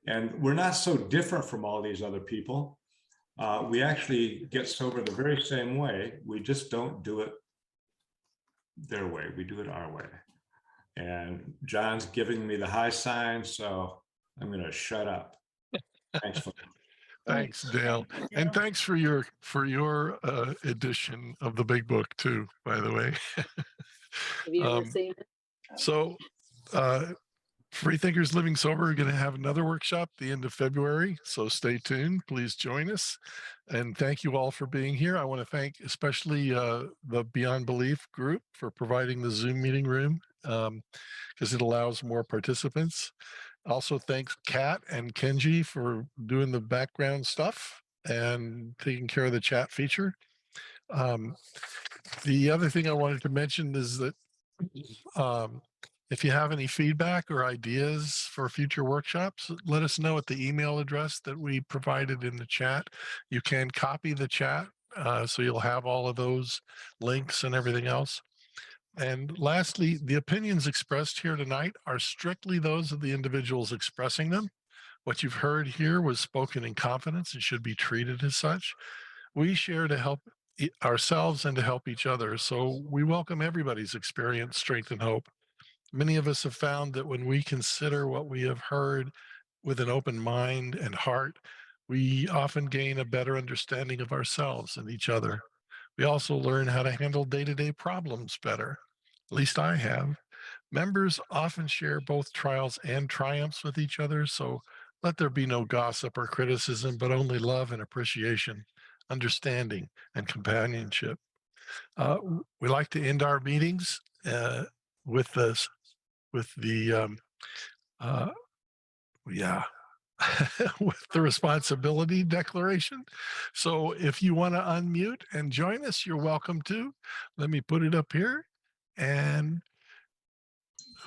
And we're not so different from all these other people. We actually get sober the very same way. We just don't do it their way. We do it our way. And John's giving me the high sign, so I'm going to shut up. Thanks. Thanks, Dale. And thanks for your edition of the big book too, by the way. Have you ever seen it? So Freethinkers Living Sober are going to have another workshop the end of February. So stay tuned. Please join us. And thank you all for being here. I want to thank especially the Beyond Belief group for providing the Zoom meeting room because it allows more participants. Also, thanks Kat and Kenji for doing the background stuff and taking care of the chat feature. The other thing I wanted to mention is that if you have any feedback or ideas for future workshops, let us know at the email address that we provided in the chat. You can copy the chat, so you'll have all of those links and everything else. And lastly, the opinions expressed here tonight are strictly those of the individuals expressing them. What you've heard here was spoken in confidence and should be treated as such. We share to help ourselves and to help each other. So we welcome everybody's experience, strength, and hope. Many of us have found that when we consider what we have heard with an open mind and heart, we often gain a better understanding of ourselves and each other. We also learn how to handle day-to-day problems better. At least I have. Members often share both trials and triumphs with each other, so let there be no gossip or criticism, but only love and appreciation, understanding, and companionship. We like to end our meetings with the with the responsibility declaration. So if you want to unmute and join us, you're welcome to. Let me put it up here. And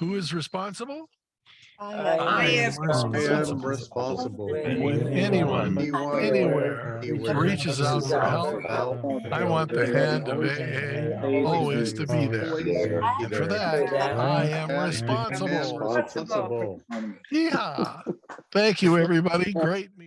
Who is responsible? I am responsible. When anyone, anywhere, reaches out for help, I want the hand of AA always to be there. And for that, I am responsible. Responsible. Yeah. Thank you, everybody. Great meeting.